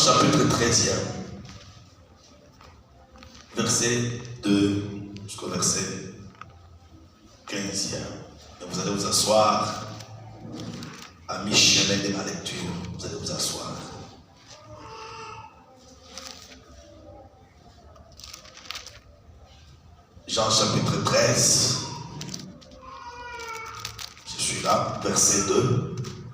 chapitre 13e, verset 2 jusqu'au verset 15e. Et vous allez vous asseoir à mi-chemin de ma lecture. Vous allez vous asseoir. Jean chapitre 13. Je suis là, verset 2.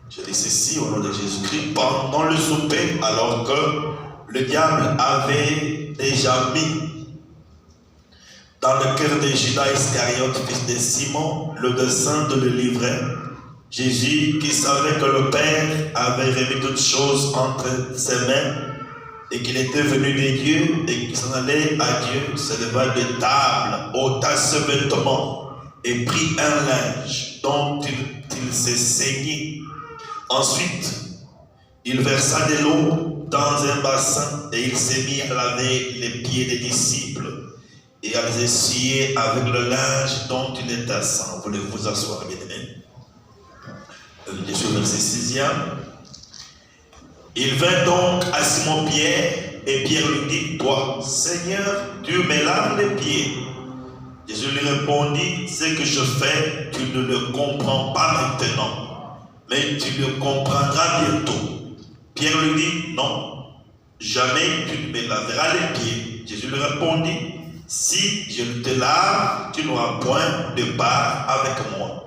Je lis ceci au nom de Jésus-Christ. Pendant le souper, alors que le diable avait déjà mis dans le cœur de Judas Iscariote, fils de Simon, le dessein de le livrer, Jésus, qui savait que le Père avait remis toutes choses entre ses mains et qu'il était venu de Dieu et qu'il s'en allait à Dieu, se leva de table, ôta ses vêtements et prit un linge dont il s'est saigné. Ensuite, il versa de l'eau dans un bassin et il s'est mis à laver les pieds des disciples et à les essuyer avec le linge dont il était saint. Voulez vous asseoir, bien-aimés? Je suis au verset 6e. Il vint donc à Simon-Pierre et Pierre lui dit: Toi, Seigneur, tu me laves les pieds. Jésus lui répondit: Ce que je fais, tu ne le comprends pas maintenant, mais tu le comprendras bientôt. Pierre lui dit: Non, jamais tu ne me laveras les pieds. Jésus lui répondit: Si je ne te lave, tu n'auras point de part avec moi.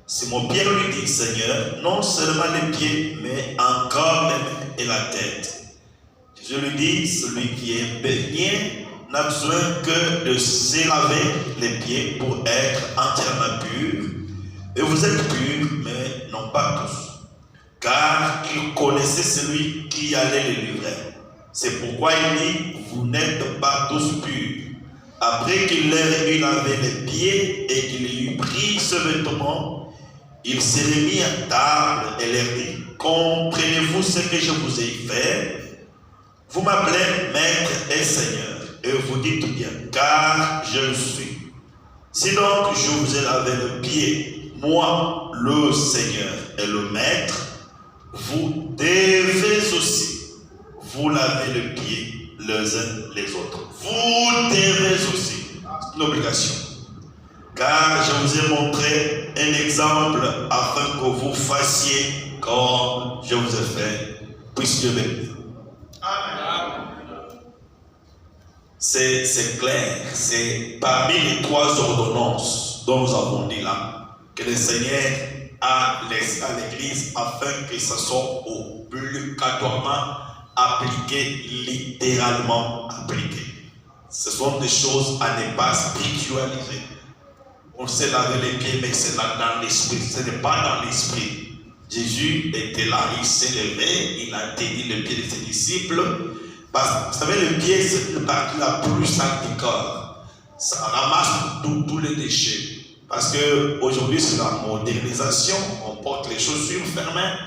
Simon-Pierre lui dit: Seigneur, non seulement les pieds, mais encore les mains et la tête. Jésus lui dit: Celui qui est baigné n'a besoin que de se laver les pieds pour être entièrement pur. Et vous êtes purs, mais non pas tous. Car il connaissait celui qui allait le livrer. C'est pourquoi il dit: Vous n'êtes pas tous purs. Après qu'il leur eut lavé les pieds et qu'il eut pris ce vêtement, il s'est remis à table et leur dit: Comprenez-vous ce que je vous ai fait? Vous m'appelez Maître et Seigneur, et vous dites bien, car je le suis. Si donc je vous ai lavé le pied, moi, le Seigneur et le Maître, vous devez aussi vous laver le pied les uns les autres. Vous devez aussi. C'est une obligation. Car je vous ai montré un exemple afin que vous fassiez comme je vous ai fait. Puisse Dieu bénir. C'est clair. C'est parmi les 3 ordonnances dont nous avons dit là que le Seigneur a laissé à l'Église afin que ça soit obligatoirement appliqué, littéralement appliqué. Ce sont des choses à ne pas spiritualiser. On s'est lavé les pieds, mais c'est là dans l'esprit. Ce n'est pas dans l'esprit. Jésus était là, il s'est levé, il a tenu les pieds de ses disciples. Parce que vous savez, le pied, c'est la partie la plus sainte du corps. Ça ramasse tous les déchets. Parce qu'aujourd'hui, c'est la modernisation. On porte les chaussures fermées.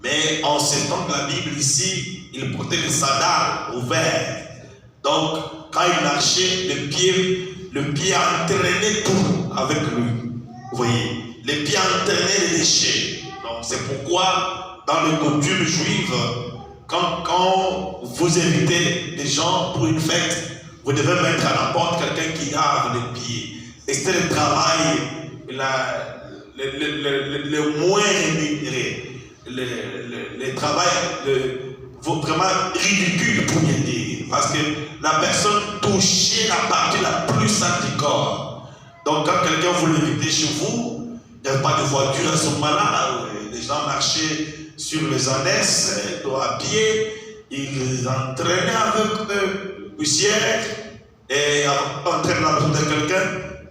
Mais en ces temps de la Bible, ici, il portait les sandales ouverts. Donc, quand il marchait, le pied entraînait tout avec lui. Vous voyez, le pied entraînait les déchets. Donc, c'est pourquoi, dans les coutumes juives, quand vous invitez des gens pour une fête, vous devez mettre à la porte quelqu'un qui lave les pieds. Et c'était le travail le moins rémunéré. Le travail vraiment ridicule pour bien dire. Parce que la personne touchait la partie la plus sainte du corps. Donc quand quelqu'un voulait inviter chez vous, il n'y avait pas de voiture à ce moment-là. Les gens marchaient sur les ânesses, à pied, ils entraînaient avec poussière et entraînaient la maison de quelqu'un.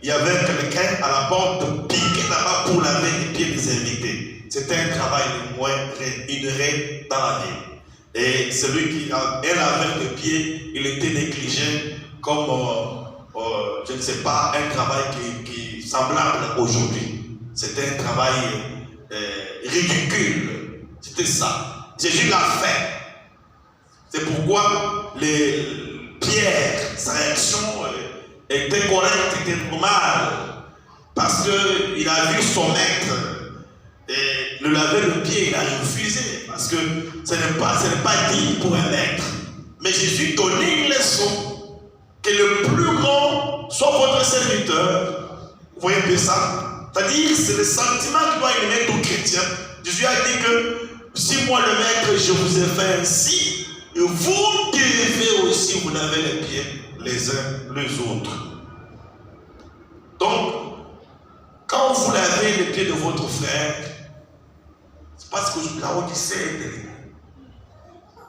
Il y avait quelqu'un à la porte piqué là-bas pour laver les pieds des invités. C'était un travail le moins rémunéré dans la vie. Et celui qui lavait les pieds, il était négligé comme, je ne sais pas, un travail qui semblable aujourd'hui. C'était un travail ridicule. C'était ça. Jésus l'a fait. C'est pourquoi Pierre, sa réaction était correcte, était normale. Parce qu'il a vu son maître. Et le laver le pied, il a refusé. Parce que ce n'est pas digne pour un maître. Mais Jésus donnait une leçon. Que le plus grand soit votre serviteur. Vous voyez un peu ça? C'est-à-dire, c'est le sentiment qui doit élever tout chrétien. Jésus a dit que si moi le maître, je vous ai fait ainsi, vous devez aussi vous laver les pieds les uns les autres. Donc, quand vous lavez les pieds de votre frère, c'est parce que la Odyssée est derrière.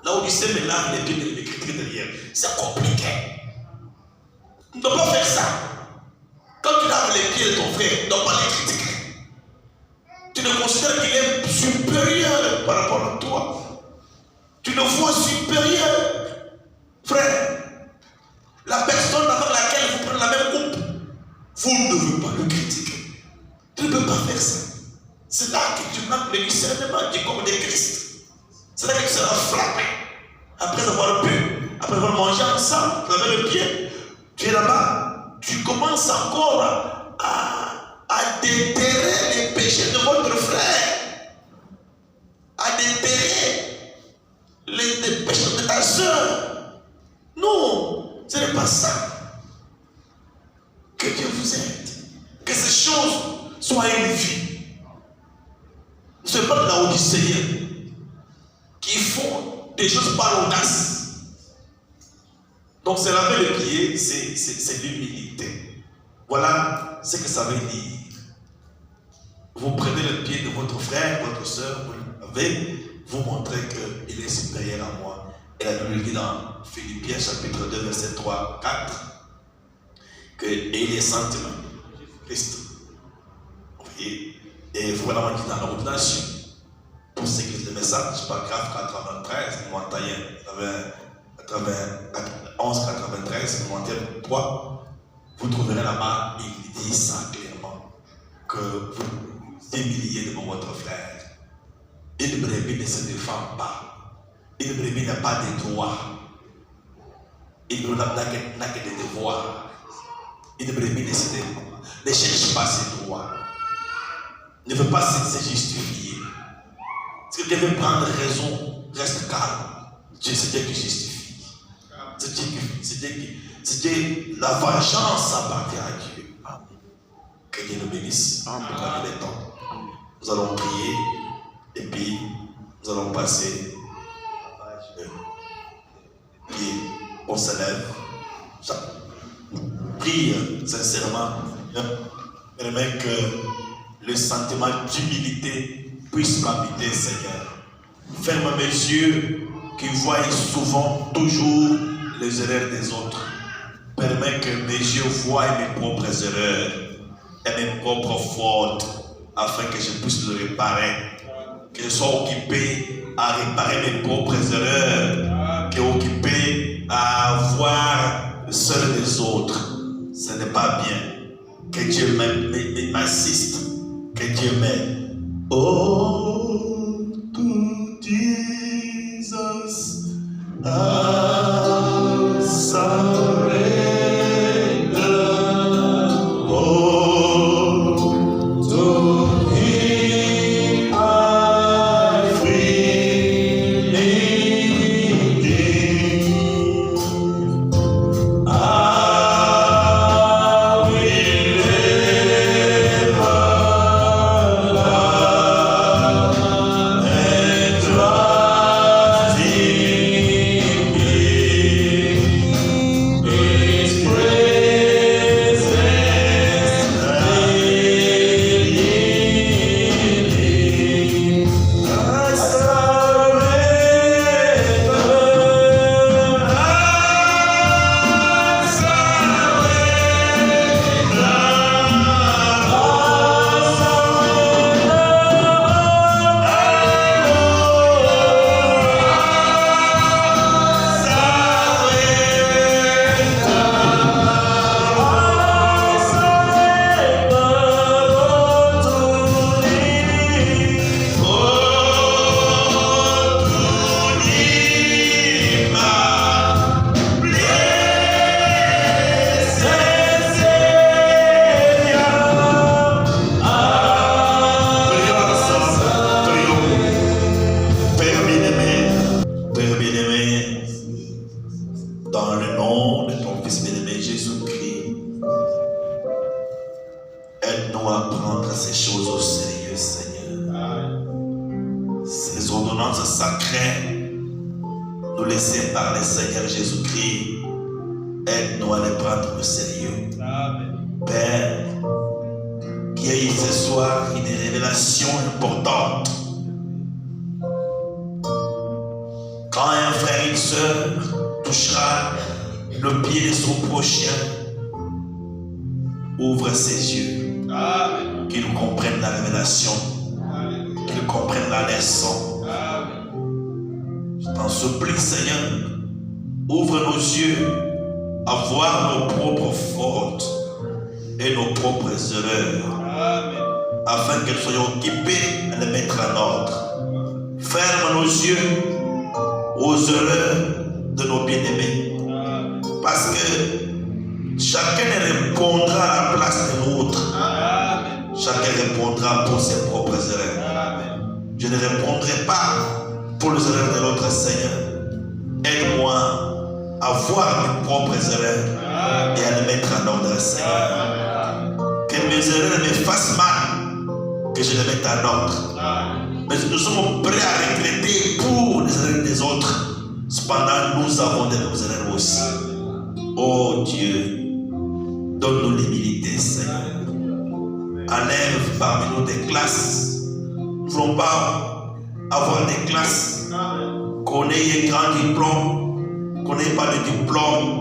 La Odyssée me lave les pieds de mes critiques derrière. C'est compliqué. Tu ne dois pas faire ça. Quand tu laves les pieds de ton frère, tu ne dois pas les critiquer. Tu ne considères qu'il est supérieur par rapport à toi. Tu le vois supérieur. Frère, la personne avec laquelle vous prenez la même coupe, vous ne devez pas le critiquer. Tu ne peux pas faire ça. C'est là que tu manques le discernement du corps de Christ. C'est là que tu seras frappé. Après avoir bu, après avoir mangé ensemble, tu avais le pied, tu es là-bas, tu commences encore à déterrer les péchés de votre frère, à déterrer les péchés de ta soeur. Non, ce n'est pas ça. Que Dieu vous aide. Que ces choses soient une vie. Ce n'est pas de la Odyssée qui font des choses par audace. Donc, c'est laver les pieds, c'est l'humilité. Voilà ce que ça veut dire. Vous prenez le pied de votre frère, votre soeur, vous le lavez, vous montrez qu'il est supérieur à moi. Et la Bible dit dans Philippiens chapitre 2, verset 3, 4, qu'il est sentiments Christ. Vous voyez? Et voilà, on dit dans l'ordination, pour ceux qui le message, paragraphe 93, 11, 93, 3, vous trouverez là-bas, il dit ça clairement, que vous humiliez devant votre frère. Une brebis ne se défend pas. Une brebis n'a pas de droits. Une brebis n'a que des devoirs. Une brebis ne cherche pas ses droits. Ne veut pas se justifier. Si quelqu'un veut prendre raison, reste calme. Dieu, c'est Dieu qui justifie. C'est Dieu, la vengeance appartient à Dieu. Amen. Que Dieu nous bénisse. Amen. Les temps. Nous allons prier et puis nous allons passer. Prier. On se lève. Prie sincèrement. Permet que le sentiment d'humilité puisse m'habiter, Seigneur. Ferme mes yeux qui voient souvent toujours les erreurs des autres. Permets que mes yeux voient mes propres erreurs et mes propres fautes afin que je puisse le réparer. Que je sois occupé à réparer mes propres erreurs, que occupé à voir celles des autres. Ce n'est pas bien. Que Dieu m'assiste. Que Dieu m'aide. Oh, to Jesus, I surrender. Oh, to Him I freely give. I will ever love and trust Him. Dans le nom de ton Fils bien-aimé Jésus-Christ, aide-nous à prendre ces choses au sérieux, Seigneur. Ces ordonnances sacrées, nous laissées par le Seigneur Jésus-Christ, aide-nous à les prendre au sérieux. Père, qu'il y ait ce soir une révélation importante. Quand un frère et une sœur touchera le pied de son prochain, ouvre ses yeux, qu'il comprenne la révélation, qu'il comprenne la leçon. Je t'en supplie, Seigneur, ouvre nos yeux à voir nos propres fautes et nos propres erreurs, afin que nous soyons occupés à les mettre en ordre. Ferme nos yeux aux erreurs de nos bien-aimés, parce que chacun répondra à la place de l'autre. Chacun répondra pour ses propres erreurs. Je ne répondrai pas pour les erreurs de l'autre, Seigneur. Aide-moi à voir mes propres erreurs et à les mettre en ordre, Seigneur. Que mes erreurs me fassent mal, que je les mette en ordre. Mais nous sommes prêts à regretter pour les erreurs des autres. Cependant, nous avons de nos erreurs aussi. Oh Dieu, donne-nous l'humilité, Seigneur. Enlève parmi nous des classes. Nous ne voulons pas avoir des classes qu'on ait un grand diplôme, qu'on n'ait pas de diplôme.